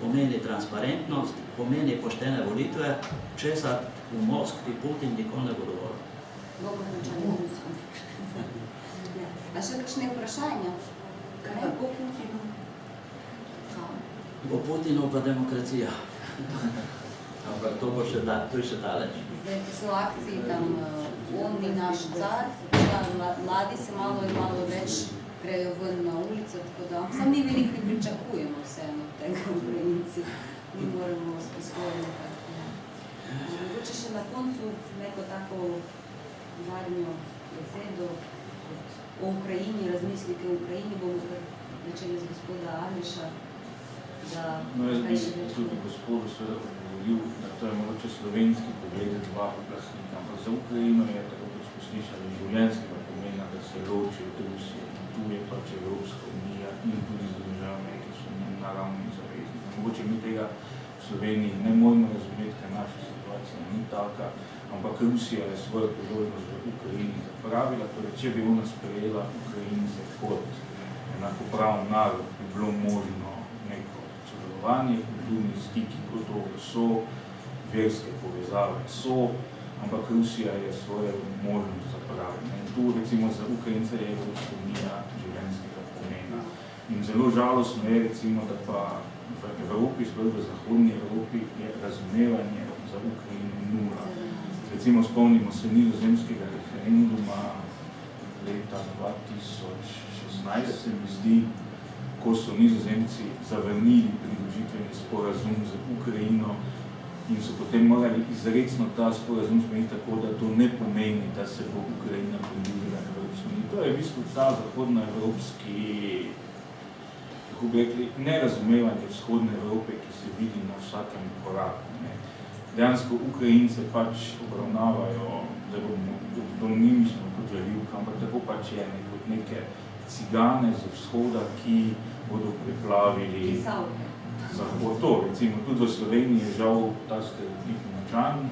pomeni transparentnost, pomeni poštene volitve, česar v Moskvi Putin nikoli ne bo dovolil. A še kakšne vprašanja? Kaj po Putinu? Po Putinu pa demokracija. Ampak to bo še daleč. Zdaj, ko so akciji tam, on ni naš car, mladi se malo in malo več grejo ven na ulico, tako da, sam mi veliko ne pričakujemo vseeno tega Ukrajinci, mi moramo sposobni tako. Mogoče še na koncu neko tako zadnjo besedo o Ukrajini, razmislite o Ukrajini, bomo začeli z gospoda Aleša, da kaj še več. Tudi gospodu seveda odgovoril, da to je mogoče slovenski pogled dva oblastnika, ampak za Ukrajino je, tako kot smo slišali, življenjskega pomena, da se loči od Rusije. Tu je pač Evropska unija in tudi z državami, ki so naravni zavezniki. Mogoče mi tega v Sloveniji ne moramo razumeti, ker naša situacija ni taka, ampak Rusija je svojo podložnost v Ukrajini zapravila, torej če bi ona sprejela Ukrajince kot enakopraven narod, bi bilo možno neko sodelovanje, kulturni stiki gotovo so, verske povezave so, ampak Rusija je svojo možnost zapravila. In tu recimo za Ukrajince je Evropska unija življenjskega pomena. In zelo žalostno je recimo, da pa v Evropi, sploh v zahodni Evropi, je razumevanje za Ukrajino nula. Recimo spomnimo se nizozemskega referenduma leta 2016, se mi zdi, ko so Nizozemci zavrnili pridružitveni sporazum z Ukrajino in so potem morali izrecno ta sporazum spremeniti tako, da to ne pomeni, da se bo Ukrajina pridružila Evropski uniji. To je v bistvu ta zahodnoevropski, kako bi rekli, nerazumevanje vzhodne Evrope, ki se vidi na vsakem koraku. Ne. Dejansko Ukrajince pač obravnavajo, da bomo anonimično kot žaljivka, ampak tako pač je, kot neke cigane z vzhoda, ki bodo preplavili zahod. To, recimo, tudi v Sloveniji je žal ta stereotip močan.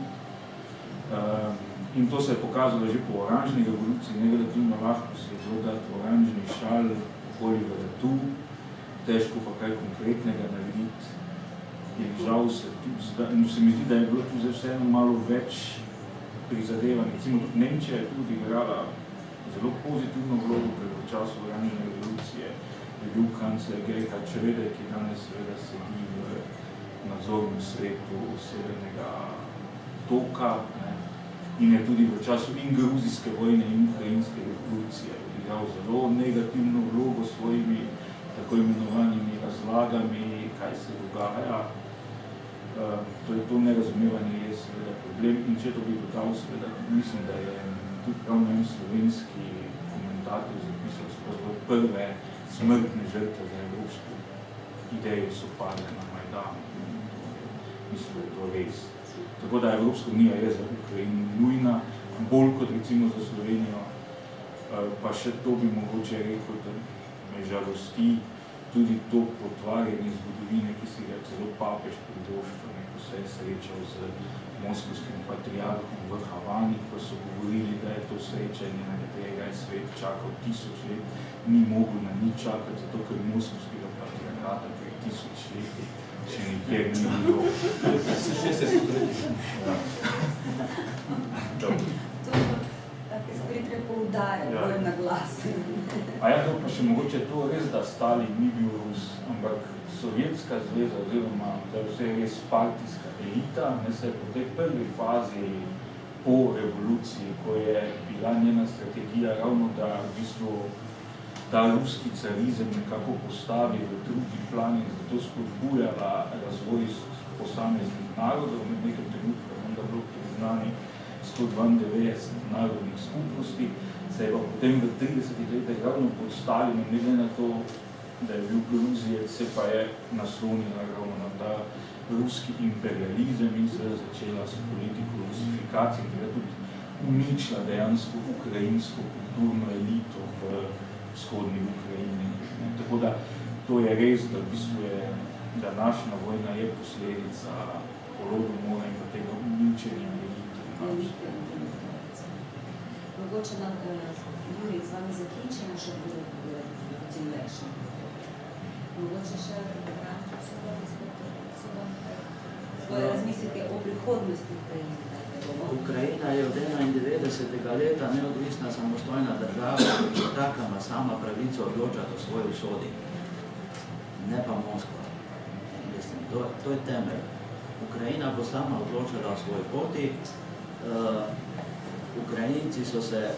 In to se je pokazalo že po oranžni revoluciji, negativno lahko se je zelo dati oranžni šal okoli vratu, težko pa kaj konkretnega narediti. In žal se mi zdi, da je bilo tu zdaj vseeno malo več prizadevanj. Recimo tudi Nemčija je tudi igrala zelo pozitivno vlogo, ker v času oranžne revolucije je bil kancler Gerhard Schröder, ki danes seveda sedi v nadzornem svetu Severnega toka, ne, in je tudi v času in gruzijske vojne in ukrajinske revolucije odigral zelo negativno vlogo s svojimi tako imenovanimi razlagami, kaj se dogaja. To je to nerazumevanje je seveda problem in če to bi dodal, seveda mislim, da je tudi pravno en slovenski komentator zapisal spozor prve smrtne žrtve za evropsko idejo so padle na Majdanu. Mislim, da je to res. Tako da Evropska unija je za Ukrajino nujna, bolj kot recimo za Slovenijo. Pa še to bi mogoče rekel, da me žalosti tudi to potvarjanje zgodovine, ki si ga celo papež privoščil, ko se je srečal z moskovskim patriarhom v Havani, ko so govorili, da je to srečanje, na katerega je svet čakal 1000 let, ni mogel na nič čakati, zato ker moskovskega patriarhata pred 1000 leti še nikjer ni bilo. Take stvari treba poudarjati, bolj na glas. A ja, to pa še mogoče to res, da Stalin ni bil Rus, ampak Sovjetska zveza oziroma da vse je res partijska elita, ne se je po tej prvi fazi po revoluciji, ko je bila njena strategija ravno, da v bistvu ta ruski carizem nekako postavi v drugi plan in zato spodbujala razvoj posameznih narodov, med nekem trenutku, da bilo priznani 192 narodnih skupnosti, se je pa potem v 30 letih ravno pod Stalinom, ne glede na to, da je bil Gruzijec, se pa je naslonila ravno na ta ruski imperializem in se je začela s politiko rusifikacije, ki je tudi uničila dejansko ukrajinsko kulturno elito v vzhodni Ukrajini. Tako da to je res, da v bistvu je današnja vojna je posledica holodomora in pa tega uničenja elite. Mogoče na Jurij, z vami zaključimo še bilo potem več. Mogoče še svoje razmisliti o prihodnosti Ukrajine. Ukrajina je od 91. leta neodvisna samostojna država, ki taka ima sama pravico odločati o svoji usodi. Ne pa Moskva. To je temelj. Ukrajina bo sama odločila o svoji poti. Ukrajinci so se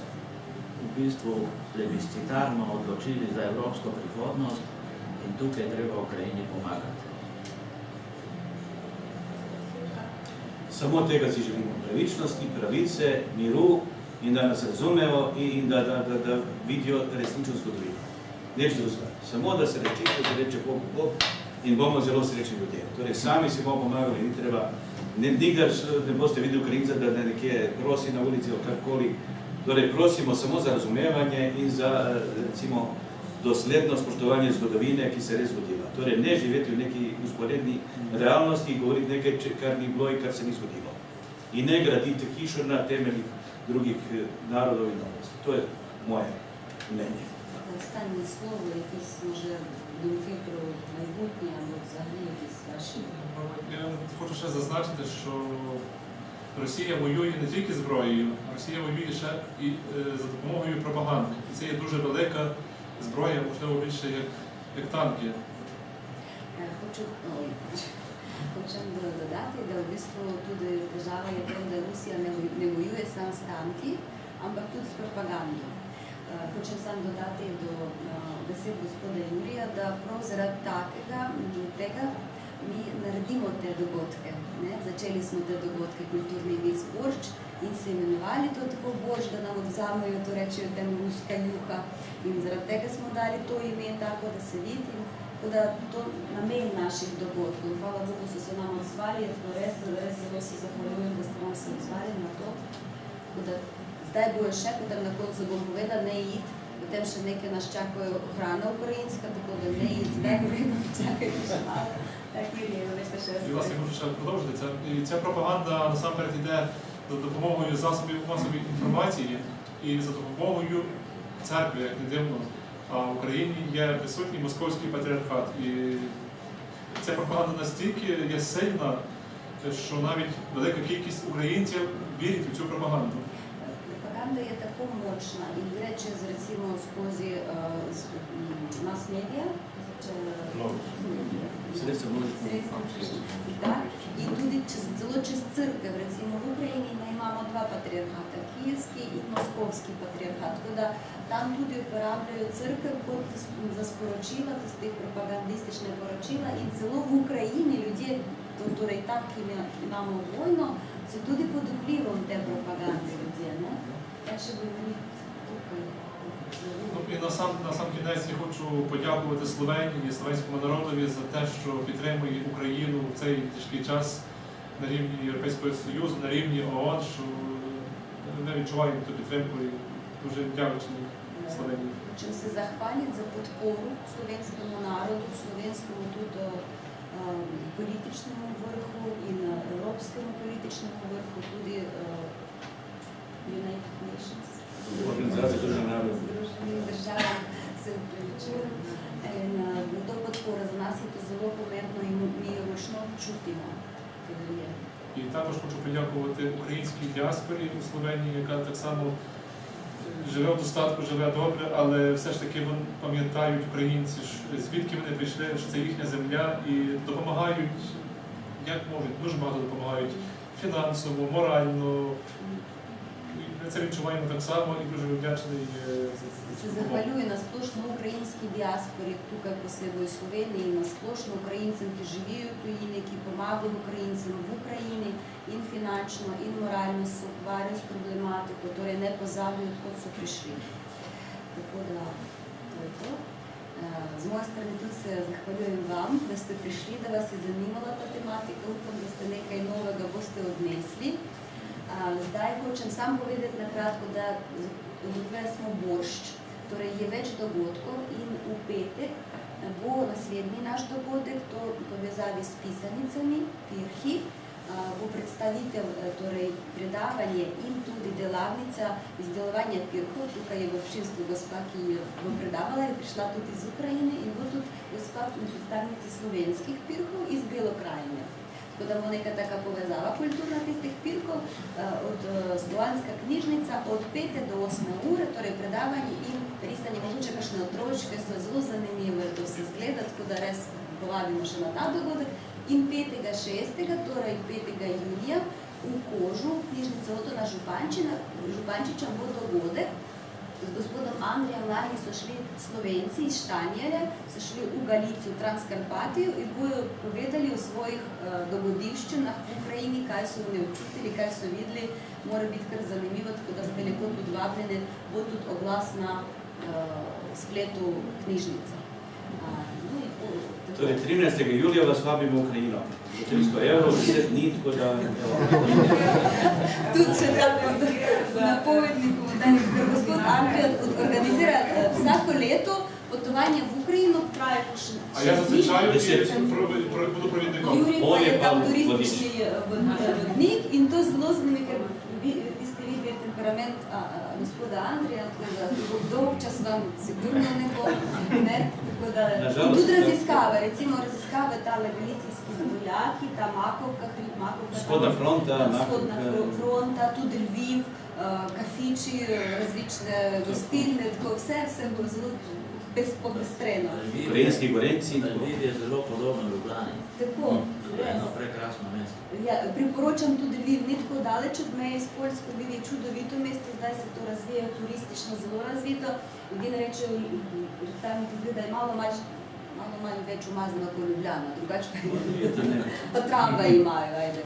v bistvu plebiscitarno odločili za evropsko prihodnost in tukaj treba Ukrajini pomagati. Samo tega si želimo, pravičnosti, pravice, miru in da nas razumejo in da vidijo resnično zgodovino. Nič drugega. Samo da se reče Bog in bomo zelo srečni ljudje. Torej, sami si bomo pomagali, ni treba, nikdar ne boste videli Ukrajinca, da nekje prosi na ulici ali karkoli. Torej, prosimo samo za razumevanje in za, recimo, dosledno spoštovanje zgodovine, ki se res zgodila. Torej, ne živeti v neki usporedni realnosti in govoriti nekaj, kar ni bilo in kar se ni zgodilo. In ne graditi hišo na temeljih drugih narodov in novosti. To je moje mnenje. Останні слово, якісь, може, думки про майбутнє або взагалі якісь ваші? Я хочу ще зазначити, що Росія воює не тільки зброєю, Росія воює ще і за допомогою пропаганди. І це є дуже велика зброя, можливо, більше як танки. Хочем додати, da v bistvu tudi težava je to, da Rusija ne vojuje samo s tanki, ampak tudi s propagando. Hočem sam dodati do besed gospoda Jurija, da prav zaradi tega mi naredimo te dogodke. Ne? Začeli smo te dogodke kulturni miks Boršč in se imenovali to tako Boršč, da nam odvzamejo, to rečejo tem ruska juha. In zaradi tega smo dali to ime tako, da se vidi. Tako da to namen naših dogodkov. Hvala Bogu so se nam odzvali, res zelo se zahvaljujem, da ste nam se odzvali na to. Tako da zdaj bojo še, potem na koncu bom povedala, ne id, potem še nekaj nas čakajo hrana ukrajinska, tako da ne id, zdaj povedam, čakajte še malo. Так, Юрій, ви ще І власне хочу ще продовжити це. І ця пропаганда насамперед йде за допомогою засобів масової інформації і за допомогою церкви, як не дивно. А в Україні є присутній московський патріархат. І ця пропаганда настільки є сильна, що навіть велика кількість українців вірять у цю пропаганду. Пропаганда є тако мощна і йде через, recimo, skozi мас-медіа, і туди ціло через церкви, recimo, в Україні ми маємо два патріархати, київський і московський патріархат, коли там люди uporabljajo церкви за спорочила, з тих пропагандистичне порочила, і ціло в Україні люди, які там маємо війну, це туди під впливом те пропаганди люди, не? Так що вони Ну, і на сам кінець я хочу подякувати Словенії, словенському народові за те, що підтримує Україну в цей тяжкий час на рівні Європейського Союзу, на рівні ООН, що ми відчуваємо ту підтримку і дуже вдячні Словенії. Чим се захвалять за підпору словенському народу, словенському тут політичному верху і на європейському політичному верху, туди United Nations. Організація Дружніх Народів. Держава се включила. То підпора за нас є зело помітно і ми її ручно чутимо. І також хочу подякувати українській діаспорі у Словенії, яка так само живе в достатку, живе добре, але все ж таки вони пам'ятають українці, звідки вони прийшли, що це їхня земля і допомагають, як можуть, дуже багато допомагають фінансово, морально. Ми це відчуваємо так само і дуже вдячний за Це захвалює на сплошно українській діаспорі, тут по себе в Словенії, на сплошно українцям, які живуть тут, які допомагають українцям в Україні, і фінансово, і морально, створюють з проблематикою, які не позабують, куди прийшли. Так от, то. З моєї сторони тут се захвалюjem вам, da ste prišli, da vas je zanimala ta tematika, upam, da ste nekaj novega boste odnesli. Zdaj hočem sam povedati na kratko, da odveli smo Boršč, torej je več dogodkov in v petek bo naslednji naš dogodek, to povezavi s pisanicami, pirhi, bo predstavitev, torej predavanje in tudi delavnica izdelovanja pirhov. Tukaj je v občinstvu gospa, ki bo predavala, je prišla tudi iz Ukrajine in bo tudi gospa predstavnica slovenskih pirhov iz Belokrajine. Tako da bo neka taka povezava kulturna tistih pirhov, od Slovanska knjižnica od 5 do 8 ure, torej predavanje in risanje mogoče kakšne otročke, so zelo zanimive, to se zgleda, tako da res povabimo še na ta dogodek. In 5.6., torej 5. julija, v Kožu, knjižnica Otona Župančiča, bo dogodek. Z gospodom Andrijem lani so šli Slovenci iz Štanjele, so šli v Galicijo, v Transkarpatijo in bojo povedali o svojih dogodivščinah v Ukrajini, kaj so oni občutili, kaj so videli. Mora biti kar zanimivo, tako da ste lepo tudi vabljeni, bo tudi oglas na spletu knjižnice. Torej, 13. julija vas vabimo v Ukrajino. Za 300 evrov, 10 dni, tako da... Tudi še tako napovedniku, da gospod Andrej organizira vsako leto potovanje v Ukrajino, traje po 6 dni. А я зустрічаю і буду провідником. Юрій має там туристичний водник, і то зло з ними, ви сте видели темперамент господа Андрія, довг час вам сигурно не і тут розіскава, recimo розіскава та галиційські буряки, та маковка, Сходна фронта, тут Львів, кафічі, различне гостильне, все було зело безпобестрено. Українські горенці. Львів je zelo podobno Ljubljani. Tako, eno prekrasno mesto. Ja, priporočam tudi Lviv, ni tako daleč od meje s Poljsko, Lviv je čudovito mesto, zdaj se to razvija turistično zelo razvito. Ljudje rečejo, predstavniki, da je malo malo več umazano kot Ljubljana, drugače pa tramvaj imajo, ajde,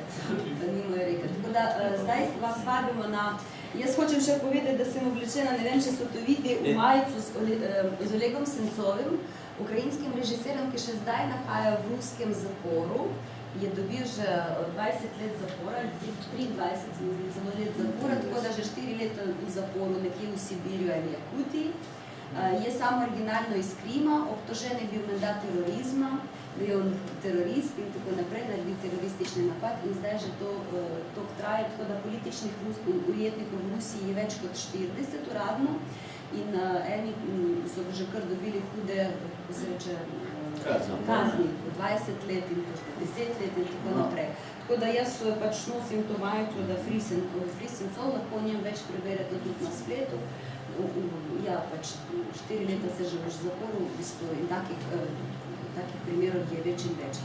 da nimajo reke. Tako da zdaj vas vabimo na, jaz hočem še povedati, da sem oblečena, ne vem, če so to videli, v majico z Olegom Sencovim, ukrajinskim režiserom, ki še zdaj nahaja v ruskem zaporu, je dobil že 20 let zapora, 23 celo let zapora, tako da že 4 leta v zaporu, nekje v Sibirju in Jakutiji. Je sam originalno iz Krima, obtožen je bil menda terorizma, da je on terorist in tako naprej, da je bil teroristični napad in zdaj že to traje, tako da političnih ujetnikov v Rusiji je več kot 40 uradno in eni so že kar dobili hude, kako se reče, kazni, 20 let in 10 let in tako naprej. Tako da jaz pač nosim to majico, da Free Sencov, lahko o njem več preberete tudi na spletu. Ja, pač 4 leta se že v zaporu v bistvu in takih primerov je več in več.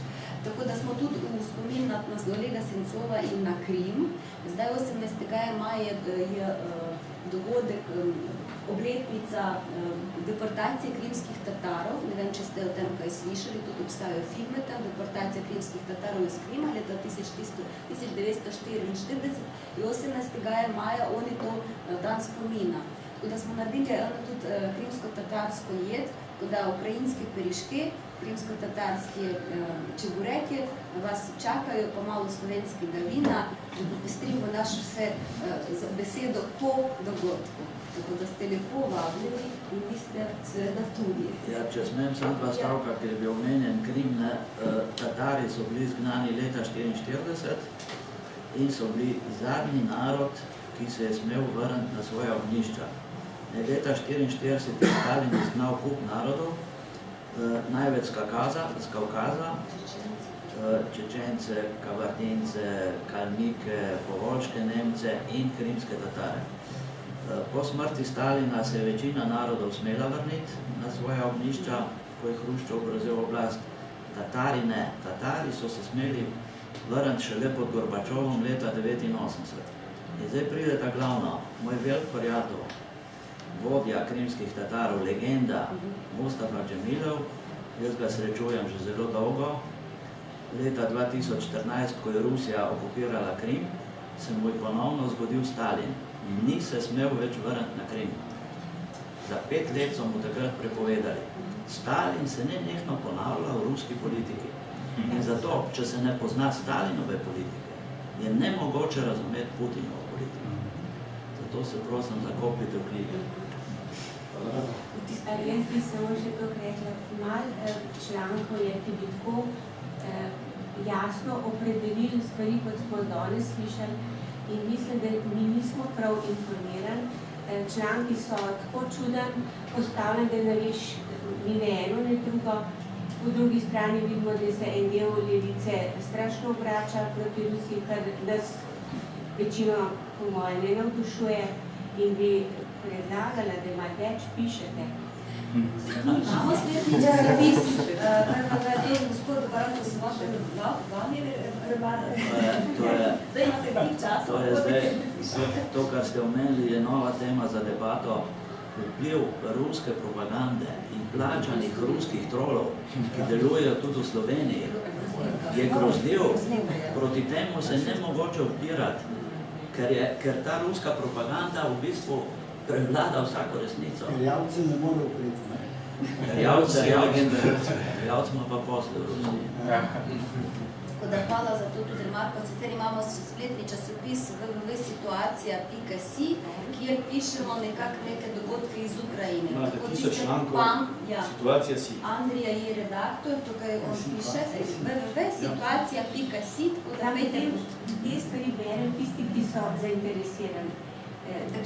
Tako da smo tudi v spomin na Olega Sencova in na Krim. Zdaj 18. maja je dogodek, obletnica deportacije krimskih Tatarov. Ne vem, če ste o tem kaj slišali, tudi obstajajo filme tam, deportacija krimskih Tatarov iz Krima leta 1944 in 18. maja oni to dan spomina. Tako da smo naredili tudi krimsko-tatarsko jed, tako da ukrajinske periške, krimsko-tatarske čebureke vas čakajo, pa malo slovenskega vina, da popestrimo naš vse za besedo po dogodku. Tako da ste lepo vabljeni in vi ste seveda tudi. Ja, če smem samo dva stavka, ker je bil omenjen Krim, Tatari so bili izgnani leta 1944 in so bili zadnji narod, ki se je smel vrniti na svoja ognjišča. Leta 1944 je Stalin izgnal kup narodov, največ z Kavkaza, Čečence, Kabardince, Kalmike, Povolške Nemce in krimske Tatare. Po smrti Stalina se je večina narodov smela vrniti na svoja ognjišča, ko je Hruščov prevzel oblast. Tatari ne. Tatari so se smeli vrniti šele pod Gorbačovom leta 1989. In zdaj pride ta glavno, moj velik prijatelj, vodja krimskih Tatarov, legenda Mustafa Džemilov, jaz ga srečujem že zelo dolgo. Leta 2014, ko je Rusija okupirala Krim, se mu je ponovno zgodil Stalin. Ni se smel več vrniti na Krim. Za 5 let so mu takrat prepovedali. Stalin se nenehno ponavlja v ruski politiki. In zato, če se ne pozna Stalinove politike, je nemogoče razumeti Putinovo politiko. Zato se prosim zakopite v knjige. Jaz bi samo še to rekla, malo člankov je, ki bi tako jasno opredelili stvari, kot smo danes slišali, in mislim, da mi nismo prav informirani. Članki so tako čuden postavljeni, da ne veš ni ne eno, ne drugo. Po drugi strani vidimo, da se en del levice strašno obrača proti Rusiji, kar nas večino po moje ne navdušuje in bi predlagala, da malo več pišete. Imamo spletni časopis, kar vam radi gospod Baranko Svoboda, vam je prebadali. Zdaj imate veliko časa. To je zdaj, to, kar ste omenili, je nova tema za debato. Vpliv ruske propagande in plačanih ruskih trolov, ki delujejo tudi v Sloveniji, je grozljiv. Proti temu se ne mogoče upirati, ker ta ruska propaganda v bistvu prevlada vsako resnico. Javce ne more upreti. Javce ima pa posle v Rusiji. Tako da hvala za to tudi remarko. Sicer imamo spletni časopis www.situacija.si, kjer pišemo neke dogodke iz Ukrajine. Imate 1000 člankov, situacija si. Andrija je redaktor, tukaj on piše www.situacija.si, tako da te stvari berem tisti, ki so zainteresirani.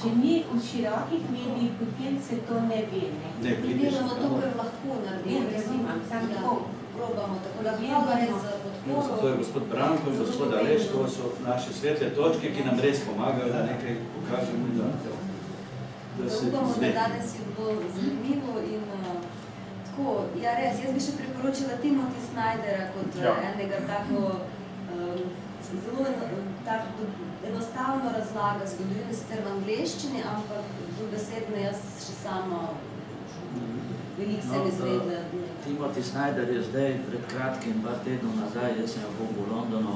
Če ni v širokih medijih, potem se to ne ve. Mi delamo to, kar lahko naredimo. Probamo, tako da hvala res za podporo. Zato je gospod Branko in gospod Aleš, to so naše svetle točke, ki nam res pomagajo, da nekaj pokažemo in da se upamo, da danes je bilo zanimivo in tako, ja res, jaz bi še priporočila Timothy Snydera kot enega tako zelo enostavno razlaga zgodovino, sicer v angleščini, ampak dobesedno jaz še sama veliko se mi zvedla. Timothy Snyder je zdaj pred kratkim, par tednov nazaj, jaz sem v Londonu,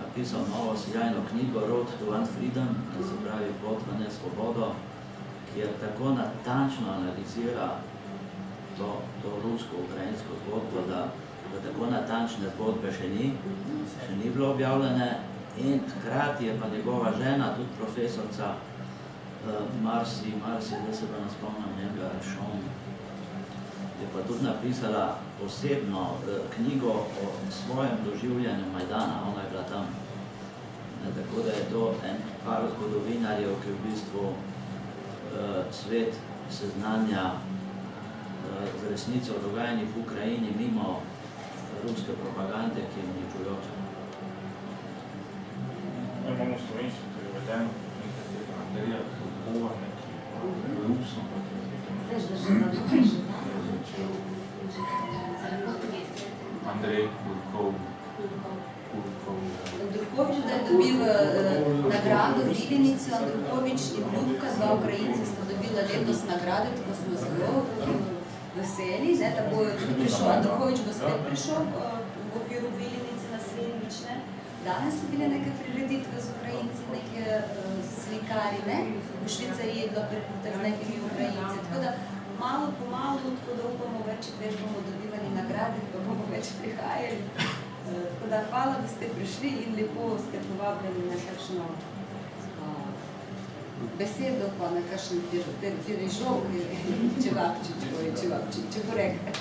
napisal novo sijajno knjigo Road to Unfreedom, to se pravi Pot v nesvobodo, kjer tako natančno analizira to rusko-ukrajinsko zgodbo, da tako natančne zgodbe še ni bilo objavljene, in hkrati je pa njegova žena, tudi profesorca Marsi, da se pa ne spomnim njega, Šon, je pa tudi napisala posebno knjigo o svojem doživljanju Majdana, ona je bila tam. Tako da je to en par zgodovinarjev, ki v bistvu svet seznanja z resnico o dogajanjih v Ukrajini mimo ruske propagande, ki je uničujoča. Imamo slovensko prevedeno nekaj tega Andreja Krukova, neki Rusom, Veš, da že začel Andrej Kurkov. Andrukovič, da je dobil nagrado Vilinico, Andrukovič in Ljubka, dva Ukrajinca sta dobila letos nagrade, tako smo zelo veseli, da bo tudi prišel, Andrukovič bo spet prišel v okviru Vilinice naslednjič. Danes so bile neke prireditve z Ukrajinci, neke slikari, v Švicariji je bilo prireditev z nekimi Ukrajinci, tako da malo po malo, tako da upamo več, več bomo dobivali nagrade, pa bomo več prihajali. Tako da hvala, da ste prišli in lepo ste povabljeni na kakšno besedo, pa na kakšen dirižok, čevapčič, če bo rekel.